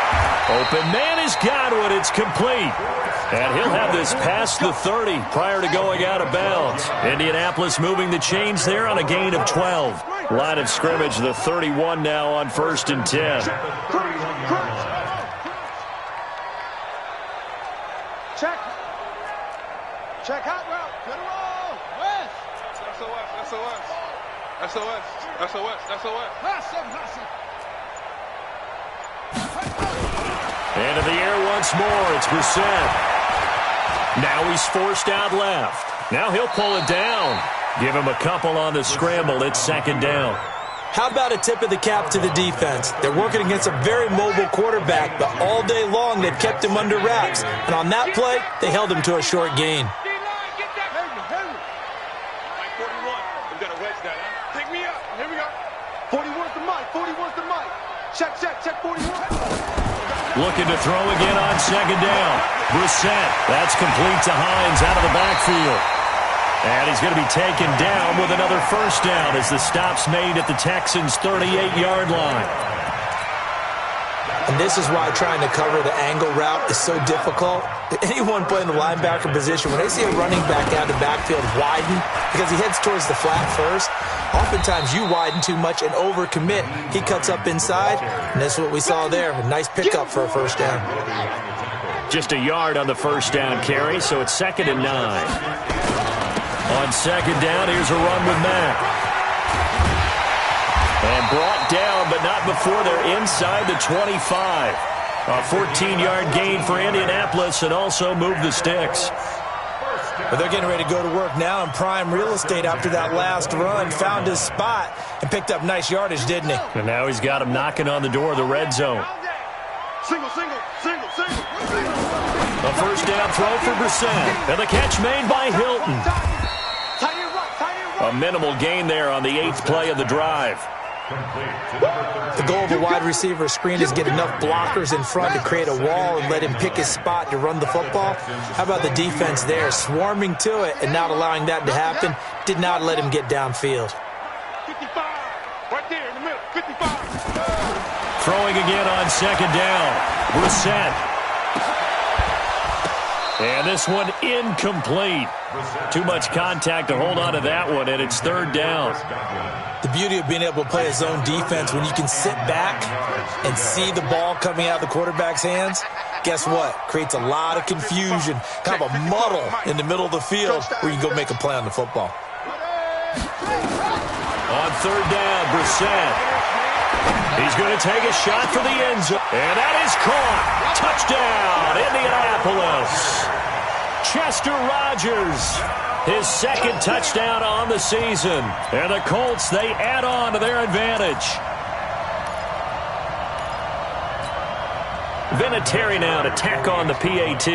Open man has got one. It's complete. And he'll have this past the 30 prior to going out of bounds. Indianapolis moving the chains there on a gain of 12. Line of scrimmage, the 31 now on 1st and 10. Check. Check hot route. Good roll. West. SOS. SOS. SOS. SOS. SOS. Hustle. Into the air once more. It's Brissett. Now he's forced out left. Now he'll pull it down. Give him a couple on the scramble. It's 2nd down. How about a tip of the cap to the defense? They're working against a very mobile quarterback, but all day long they've kept him under wraps. And on that play, they held him to a short gain. Take me up. Here we go. 41's the mic. 41's the mic. Check. 41. Looking to throw again on 2nd down. Brissett. That's complete to Hines out of the backfield. And he's going to be taken down with another 1st down as the stop's made at the Texans' 38-yard line. And this is why trying to cover the angle route is so difficult. Anyone playing the linebacker position, when they see a running back out of the backfield widen because he heads towards the flat first, oftentimes you widen too much and overcommit. He cuts up inside, and that's what we saw there. A nice pickup for a 1st down. Just a yard on the 1st down carry, so it's 2nd and 9. On 2nd down, here's a run with Mack. And brought down, but not before they're inside the 25. A 14-yard gain for Indianapolis and also move the sticks. But they're getting ready to go to work now in prime real estate after that last run. Found his spot and picked up nice yardage, didn't he? And now he's got him knocking on the door of the red zone. Single. A 1st down throw for Brissett. And the catch made by Hilton. A minimal gain there on the 8th play of the drive. The goal of a wide receiver screen is get enough blockers in front to create a wall and let him pick his spot to run the football. How about the defense there, swarming to it and not allowing that to happen? Did not let him get downfield. 55, right there in the middle, 55. Throwing again on second down. Brissett. And this one incomplete. Too much contact to hold on to that one, and it's third down. The beauty of being able to play a zone defense when you can sit back and see the ball coming out of the quarterback's hands, guess what? Creates a lot of confusion, kind of a muddle in the middle of the field where you can go make a play on the football. On third down, Brissett. He's going to take a shot for the end zone. And that is caught. Touchdown, Indianapolis. Chester Rogers, his second touchdown on the season. And the Colts, they add on to their advantage. Vinatieri now to tack on the PAT.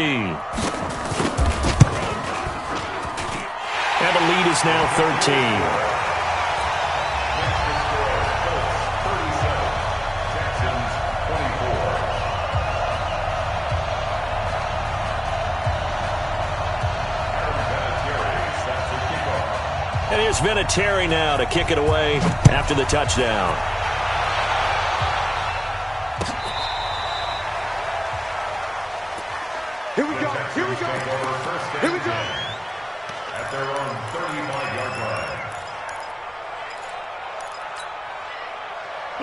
And the lead is now 13. And here's Vinatieri now to kick it away after the touchdown. Here we go, here we go, here we go. At their own 35-yard line.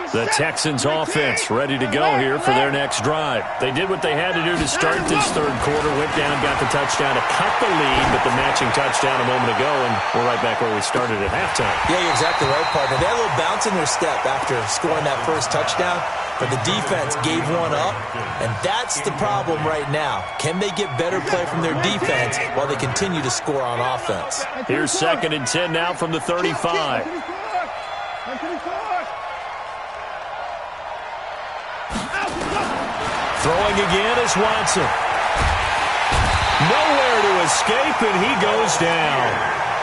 The Texans offense ready to go here for their next drive. They did what they had to do to start this third quarter, went down, got the touchdown to cut the lead, but the matching touchdown a moment ago, and we're right back where we started at halftime. Yeah, you're exactly right, partner. They had a little bounce in their step after scoring that first touchdown, but the defense gave one up, and that's the problem right now. Can they get better play from their defense while they continue to score on offense? Here's 2nd and 10 now from the 35. Throwing again is Watson. Nowhere to escape, and he goes down.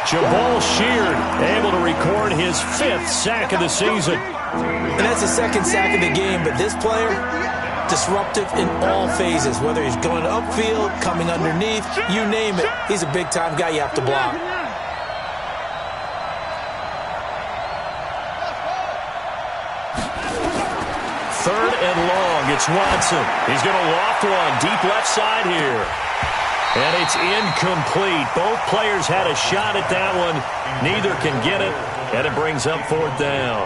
Jabal Sheard able to record his 5th sack of the season. And that's the 2nd sack of the game, but this player, disruptive in all phases, whether he's going upfield, coming underneath, you name it. He's a big-time guy you have to block. Third and long, it's Watson. He's going to loft one deep left side here. And it's incomplete. Both players had a shot at that one. Neither can get it, and it brings up 4th down.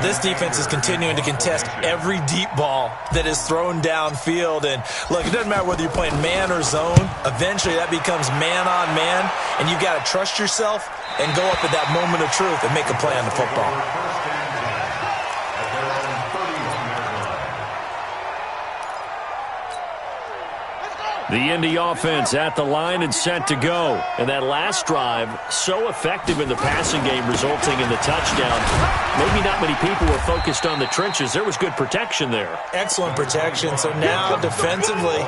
This defense is continuing to contest every deep ball that is thrown downfield. And look, it doesn't matter whether you're playing man or zone. Eventually that becomes man on man, and you've got to trust yourself and go up at that moment of truth and make a play on the football. The Indy offense at the line and set to go. And that last drive, so effective in the passing game, resulting in the touchdown. Maybe not many people were focused on the trenches. There was good protection there. Excellent protection. So now, defensively,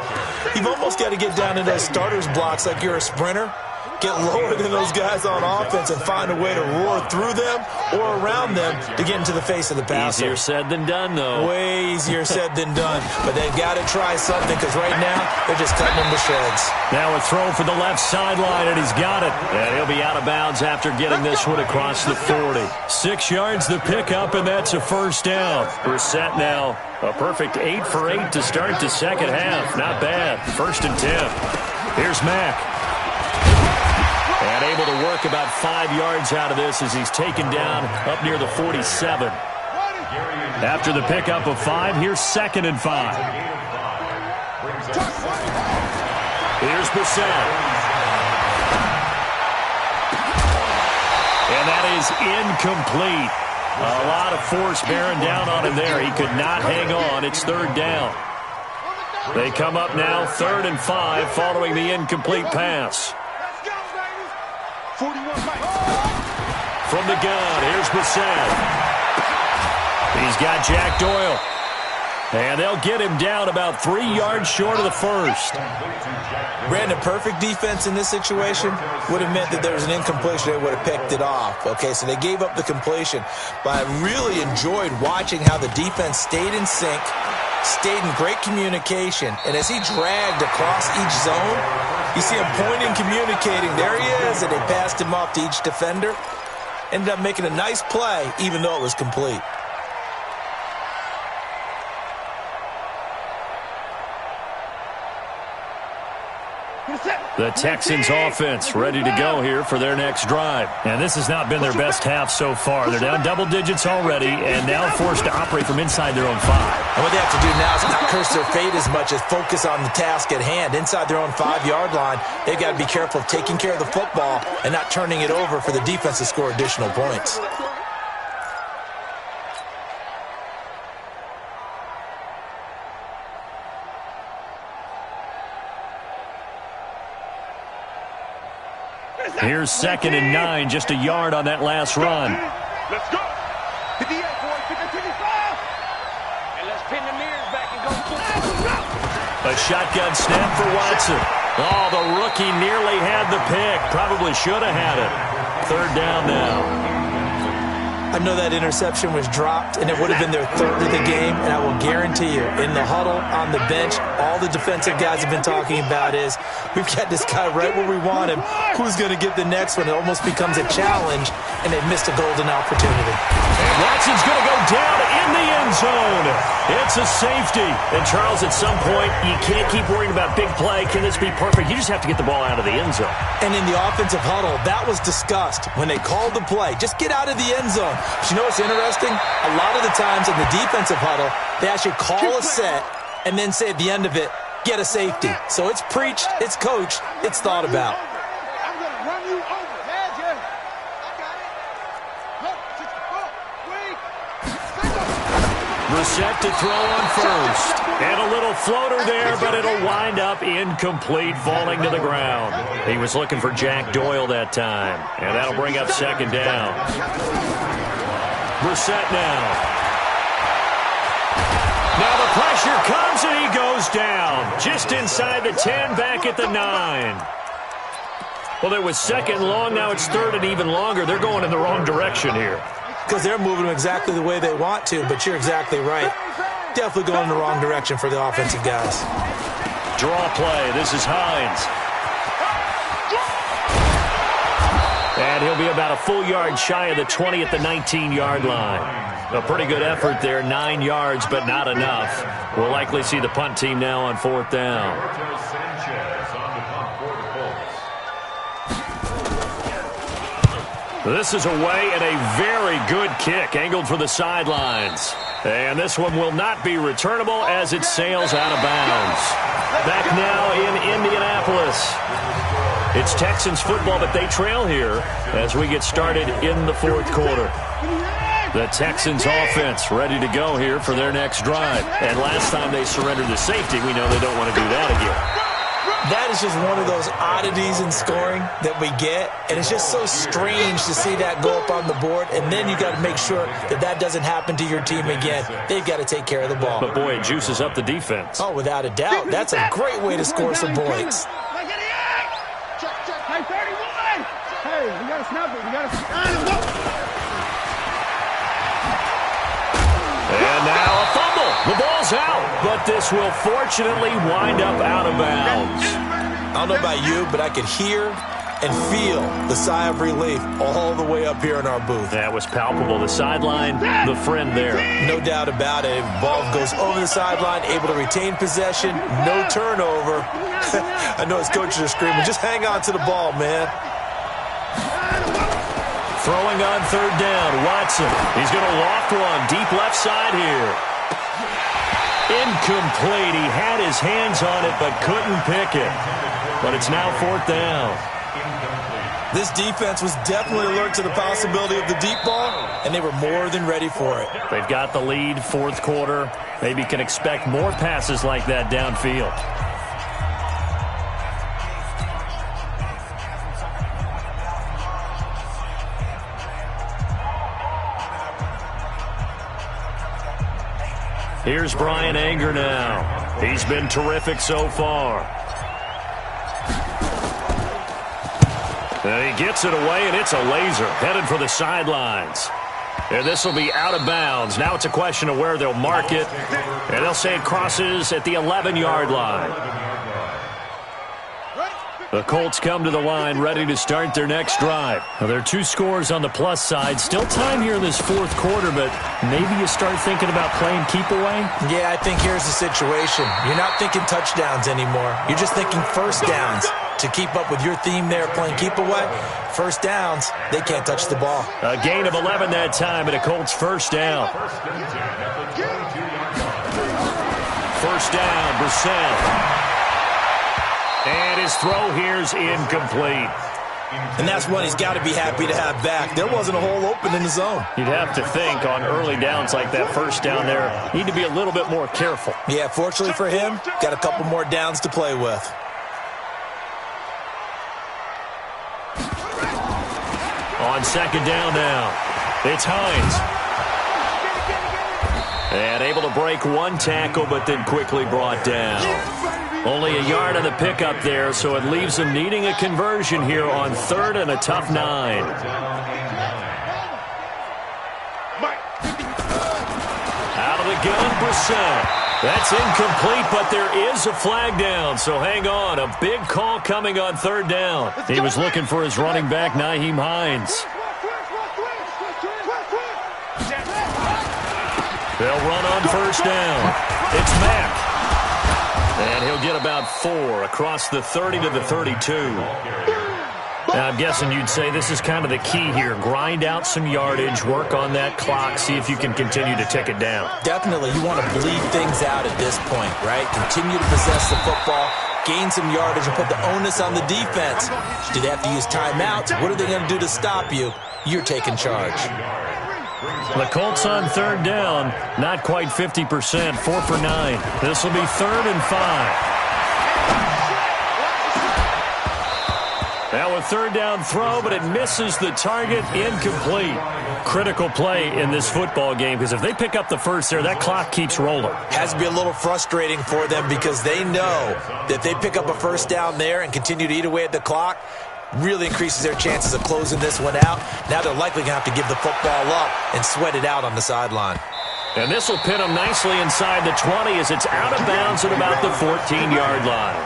you've almost got to get down to those starters blocks like you're a sprinter. Get lower than those guys on offense and find a way to roar through them or around them to get into the face of the passer. Easier said than done, though. Way easier said than done. But they've got to try something because right now they're just cutting them to shreds. Now a throw for the left sideline, and he's got it. And he'll be out of bounds after getting this one across the 40. 6 yards the pickup, and that's a first down. Brissett now a perfect 8 for 8 to start the second half. Not bad. 1st and 10. Here's Mack. And able to work about 5 yards out of this as he's taken down up near the 47. After the pickup of 5, here's 2nd and 5. Here's Brissett. And that is incomplete. A lot of force bearing down on him there. He could not hang on. It's 3rd down. They come up now 3rd and 5 following the incomplete pass. From the gun, here's Brissett. He's got Jack Doyle. And they'll get him down about 3 yards short of the first. Brandon, perfect defense in this situation would have meant that there was an incompletion. They would have picked it off. Okay, so they gave up the completion. But I really enjoyed watching how the defense stayed in sync, stayed in great communication. And as he dragged across each zone, you see him pointing, communicating. There he is, and they passed him off to each defender. Ended up making a nice play, even though it was complete. The Texans offense ready to go here for their next drive. And this has not been their best half so far. They're down double digits already and now forced to operate from inside their own 5. And what they have to do now is not curse their fate as much as focus on the task at hand. Inside their own 5-yard line, they've got to be careful of taking care of the football and not turning it over for the defense to score additional points. Here's 2nd and 9, just a yard on that last run. Let's go. 58, boys. 55. And let's pin the mirrors back and go. A shotgun snap for Watson. Oh, the rookie nearly had the pick. Probably should have had it. 3rd down now. I know that interception was dropped, and it would have been their 3rd of the game, and I will guarantee you, in the huddle, on the bench, all the defensive guys have been talking about is, we've got this guy right where we want him. Who's going to get the next one? It almost becomes a challenge, and they've missed a golden opportunity. And Watson's going to go down in the end zone. It's a safety. And, Charles, at some point, you can't keep worrying about big play. Can this be perfect? You just have to get the ball out of the end zone. And in the offensive huddle, that was discussed when they called the play. Just get out of the end zone. But you know what's interesting? A lot of the times in the defensive huddle, they actually call a set and then say at the end of it, get a safety. So it's preached, it's coached, it's thought about. I'm going to run you over. Yeah. I got it. Look, 64. Brissett to throw on first. And a little floater there, but it'll wind up incomplete, falling to the ground. He was looking for Jack Doyle that time. And that'll bring up 2nd down. Brissett now. Now the pressure comes and he goes down. Just inside the 10, back at the 9. Well, it was 2nd long, now it's 3rd and even longer. They're going in the wrong direction here. Because they're moving them exactly the way they want to, but you're exactly right. Definitely going in the wrong direction for the offensive guys. Draw play. This is Hines. And he'll be about a full yard shy of the 20 at the 19-yard line. A pretty good effort there, 9 yards, but not enough. We'll likely see the punt team now on 4th down. This is away and a very good kick, angled for the sidelines. And this one will not be returnable as it sails out of bounds. Back now in Indianapolis. It's Texans football, but they trail here as we get started in the 4th quarter. The Texans offense ready to go here for their next drive. And last time they surrendered the safety, we know they don't want to do that again. That is just one of those oddities in scoring that we get, and it's just so strange to see that go up on the board, and then you got to make sure that that doesn't happen to your team again. They've got to take care of the ball. But, boy, it juices up the defense. Oh, without a doubt. That's a great way to score some points. Hey, 31! Hey, we got to snap it. We got to And now a fumble. The ball's out, but this will fortunately wind up out of bounds. I don't know about you, but I could hear and feel the sigh of relief all the way up here in our booth. That was palpable. The sideline, the friend there. No doubt about it. Ball goes over the sideline, able to retain possession, no turnover. I know his coaches are screaming, just hang on to the ball, man. Throwing on 3rd down, Watson. He's going to loft one deep left side here. Incomplete. He had his hands on it but couldn't pick it. But it's now 4th down. This defense was definitely alert to the possibility of the deep ball, and they were more than ready for it. They've got the lead, 4th quarter. Maybe can expect more passes like that downfield. Here's Brian Anger now. He's been terrific so far. And he gets it away, and it's a laser headed for the sidelines. And this will be out of bounds. Now it's a question of where they'll mark it. And they'll say it crosses at the 11-yard line. The Colts come to the line ready to start their next drive. Now, there are 2 scores on the plus side. Still time here in this fourth quarter, but maybe you start thinking about playing keep away? Yeah, I think here's the situation. You're not thinking touchdowns anymore. You're just thinking first downs. To keep up with your theme there, playing keep away, first downs, they can't touch the ball. A gain of 11 that time, and a Colts first down. First down, Brissett. And his throw here's incomplete. And that's one he's got to be happy to have back. There wasn't a hole open in the zone. You'd have to think on early downs like that first down there, need to be a little bit more careful. Yeah, fortunately for him, got a couple more downs to play with. On second down now, it's Hines. And able to break one tackle, but then quickly brought down. Only a yard on the pickup there, so it leaves him needing a conversion here on 3rd and a tough 9. Out of the gun, Brissett. That's incomplete, but there is a flag down, so hang on. A big call coming on 3rd down. He was looking for his running back, Nyheim Hines. They'll run on first down. It's Mack. And he'll get about 4 across the 30 to the 32. Now, I'm guessing you'd say this is kind of the key here. Grind out some yardage, work on that clock, see if you can continue to tick it down. Definitely. You want to bleed things out at this point, right? Continue to possess the football, gain some yardage, and put the onus on the defense. Do they have to use timeouts? What are they going to do to stop you? You're taking charge. The Colts on 3rd down, not quite 50%, 4 for 9. This will be 3rd and 5. Now a 3rd down throw, but it misses the target, incomplete. Critical play in this football game, because if they pick up the first there, that clock keeps rolling. Has to be a little frustrating for them because they know that if they pick up a first down there and continue to eat away at the clock, really increases their chances of closing this one out. Now they're likely going to have to give the football up and sweat it out on the sideline. And this will pin them nicely inside the 20 as it's out of bounds at about the 14-yard line.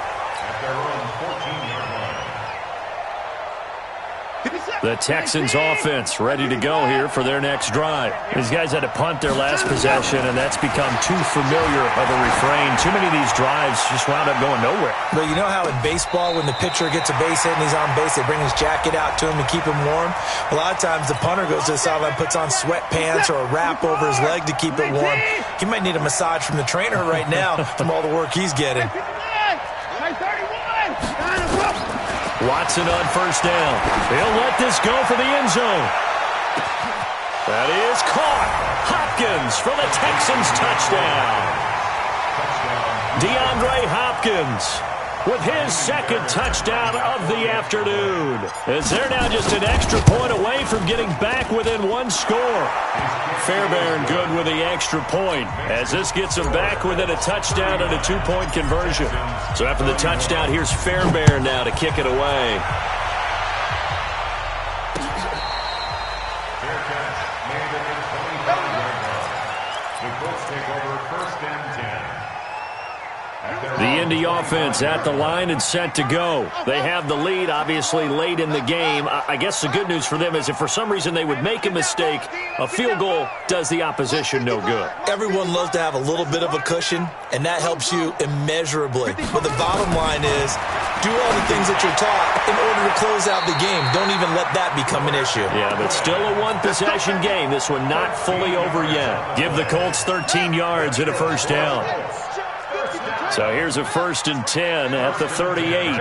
The Texans offense ready to go here for their next drive. These guys had to punt their last possession, and that's become too familiar of a refrain. Too many of these drives just wound up going nowhere. But you know how in baseball, when the pitcher gets a base hit and he's on base, they bring his jacket out to him to keep him warm? A lot of times the punter goes to the sideline, puts on sweatpants or a wrap over his leg to keep it warm. He might need a massage from the trainer right now from all the work he's getting. Watson on first down. He'll let this go for the end zone. That is caught. Hopkins for the Texans touchdown. DeAndre Hopkins with his second touchdown of the afternoon. As they're now just an extra point away from getting back within 1 score. Fairbairn good with the extra point as this gets them back within a touchdown and a 2-point conversion. So after the touchdown, here's Fairbairn now to kick it away. The Indy offense at the line and set to go. They have the lead, obviously, late in the game. I guess the good news for them is if for some reason they would make a mistake, a field goal does the opposition no good. Everyone loves to have a little bit of a cushion, and that helps you immeasurably. But the bottom line is, do all the things that you're taught in order to close out the game. Don't even let that become an issue. Yeah, but still a one-possession game. This one not fully over yet. Give the Colts 13 yards and a first down. So here's a 1st and 10 at the 38.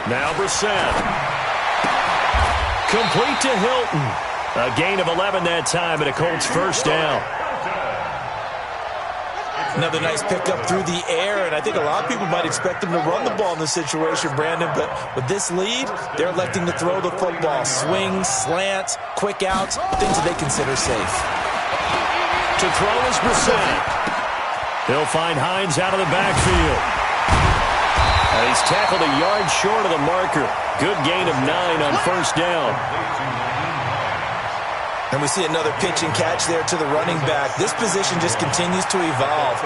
Now Brissett. Complete to Hilton. A gain of 11 that time and a Colts first down. Another nice pickup through the air, and I think a lot of people might expect them to run the ball in this situation, Brandon, but with this lead, they're electing to throw the football. Swings, slants, quick outs, things that they consider safe. To throw is Brissett. He'll find Hines out of the backfield. And he's tackled a yard short of the marker. Good gain of 9 on first down. And we see another pitch and catch there to the running back. This position just continues to evolve.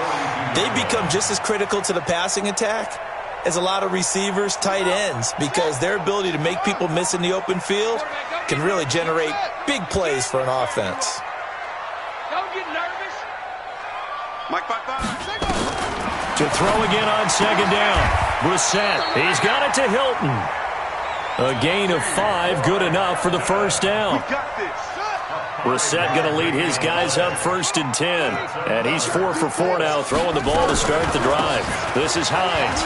They become just as critical to the passing attack as a lot of receivers, tight ends, because their ability to make people miss in the open field can really generate big plays for an offense. Don't get nervous. Mike, To throw again on second down. Brissett, he's got it to Hilton. A gain of 5, good enough for the first down. Brissett going to lead his guys up 1st and 10. And he's 4 for 4 now, throwing the ball to start the drive. This is Hines.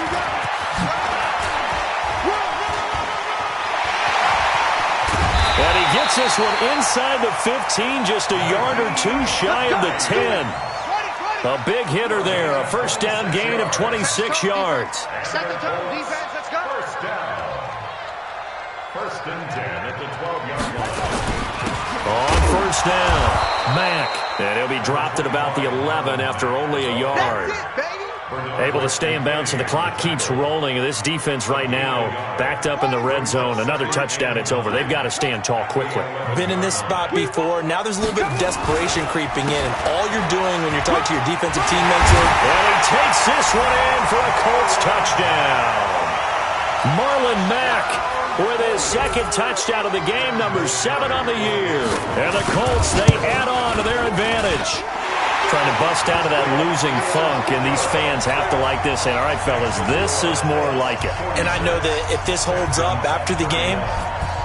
And he gets this one inside the 15, just a yard or 2 shy of the 10. A big hitter there, a first down gain of 26 yards. Second down, defense, let's go. First down. 1st and 10 at the 12-yard line. On first down, Mack. And he'll be dropped at about the 11 after only a yard. Able to stay in bounds, and the clock keeps rolling. This defense right now backed up in the red zone. Another touchdown, it's over. They've got to stand tall quickly. Been in this spot before. Now there's a little bit of desperation creeping in. And all you're doing when you're talking to your defensive teammates is... And he takes this one in for a Colts touchdown. Marlon Mack with his second touchdown of the game, number 7 on the year. And the Colts, they add on to their advantage. Trying to bust out of that losing funk, and these fans have to like this. And all right, fellas, this is more like it. And I know that if this holds up after the game,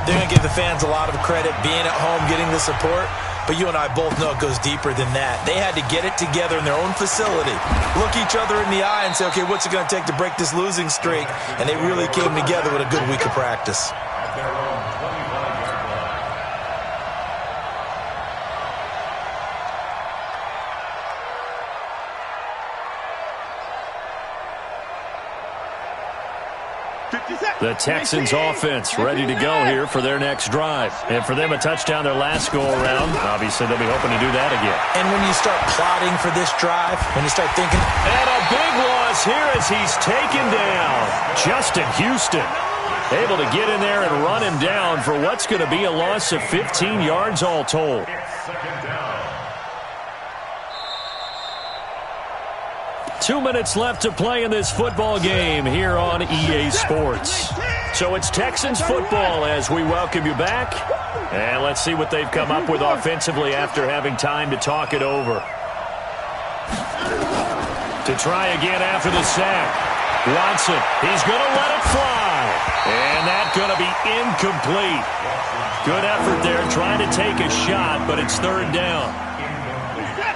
they're going to give the fans a lot of credit being at home, getting the support. But you and I both know it goes deeper than that. They had to get it together in their own facility, look each other in the eye and say, okay, what's it going to take to break this losing streak? And they really came together with a good week of practice. The Texans offense ready to go here for their next drive. And for them, a touchdown their last go-around. Obviously, they'll be hoping to do that again. And when you start plotting for this drive, when you start thinking... And a big loss here as he's taken down. Justin Houston able to get in there and run him down for what's going to be a loss of 15 yards all told. 2 minutes left to play in this football game here on EA Sports. So it's Texans football as we welcome you back. And let's see what they've come up with offensively after having time to talk it over. To try again after the sack. Watson, he's going to let it fly. And that's going to be incomplete. Good effort there trying to take a shot, but it's 3rd down.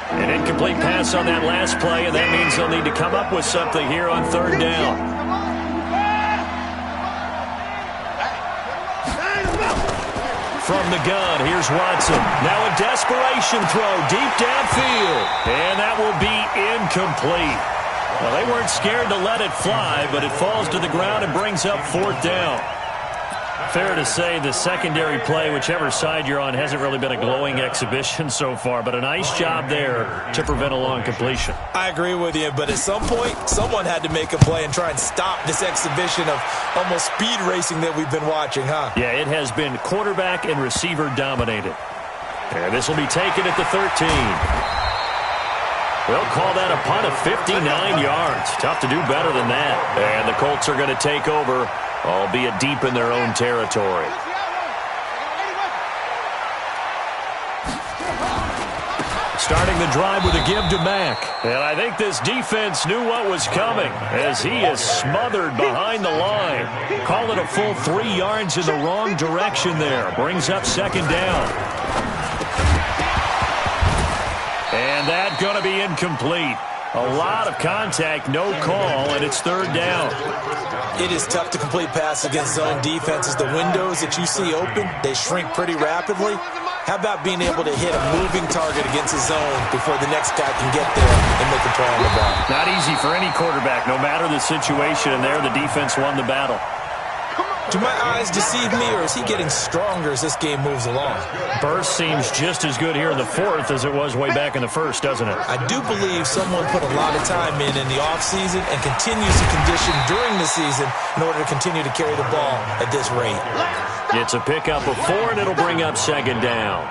An incomplete pass on that last play, and that means they'll need to come up with something here on 3rd down. From the gun, here's Watson. Now a desperation throw deep downfield, and that will be incomplete. Well, they weren't scared to let it fly, but it falls to the ground and brings up 4th down. Fair to say the secondary play, whichever side you're on, hasn't really been a glowing exhibition so far, but a nice job there to prevent a long completion. I agree with you, but at some point, someone had to make a play and try and stop this exhibition of almost speed racing that we've been watching, huh? Yeah, it has been quarterback and receiver dominated. And this will be taken at the 13. They'll call that a punt of 59 yards. Tough to do better than that. And the Colts are going to take over, albeit deep in their own territory. Starting the drive with a give to Mack. And I think this defense knew what was coming as he is smothered behind the line. Call it a full 3 yards in the wrong direction there. Brings up 2nd down. And that's going to be incomplete. A lot of contact, no call, and it's 3rd down. It is tough to complete passes against zone defenses. The windows that you see open, they shrink pretty rapidly. How about being able to hit a moving target against a zone before the next guy can get there and make a play on the ball? Not easy for any quarterback, no matter the situation, and there the defense won the battle. Do my eyes deceive me, or is he getting stronger as this game moves along? Burst seems just as good here in the fourth as it was way back in the first, doesn't it? I do believe someone put a lot of time in the offseason and continues to condition during the season in order to continue to carry the ball at this rate. It's a pickup of 4, and it'll bring up second down.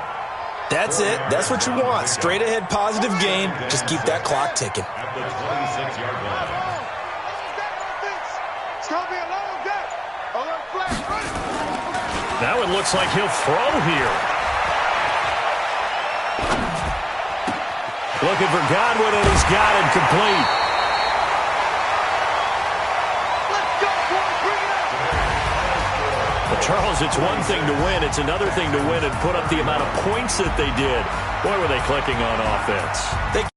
That's it. That's what you want. Straight ahead positive gain. Just keep that clock ticking. At the 26-yard line. It's going to be a long day. Alert flag. Now it looks like he'll throw here. Looking for Godwin, and he's got it complete. Let's go, boys. Bring it up. Well, Charles, it's one thing to win. It's another thing to win and put up the amount of points that they did. Boy, were they clicking on offense.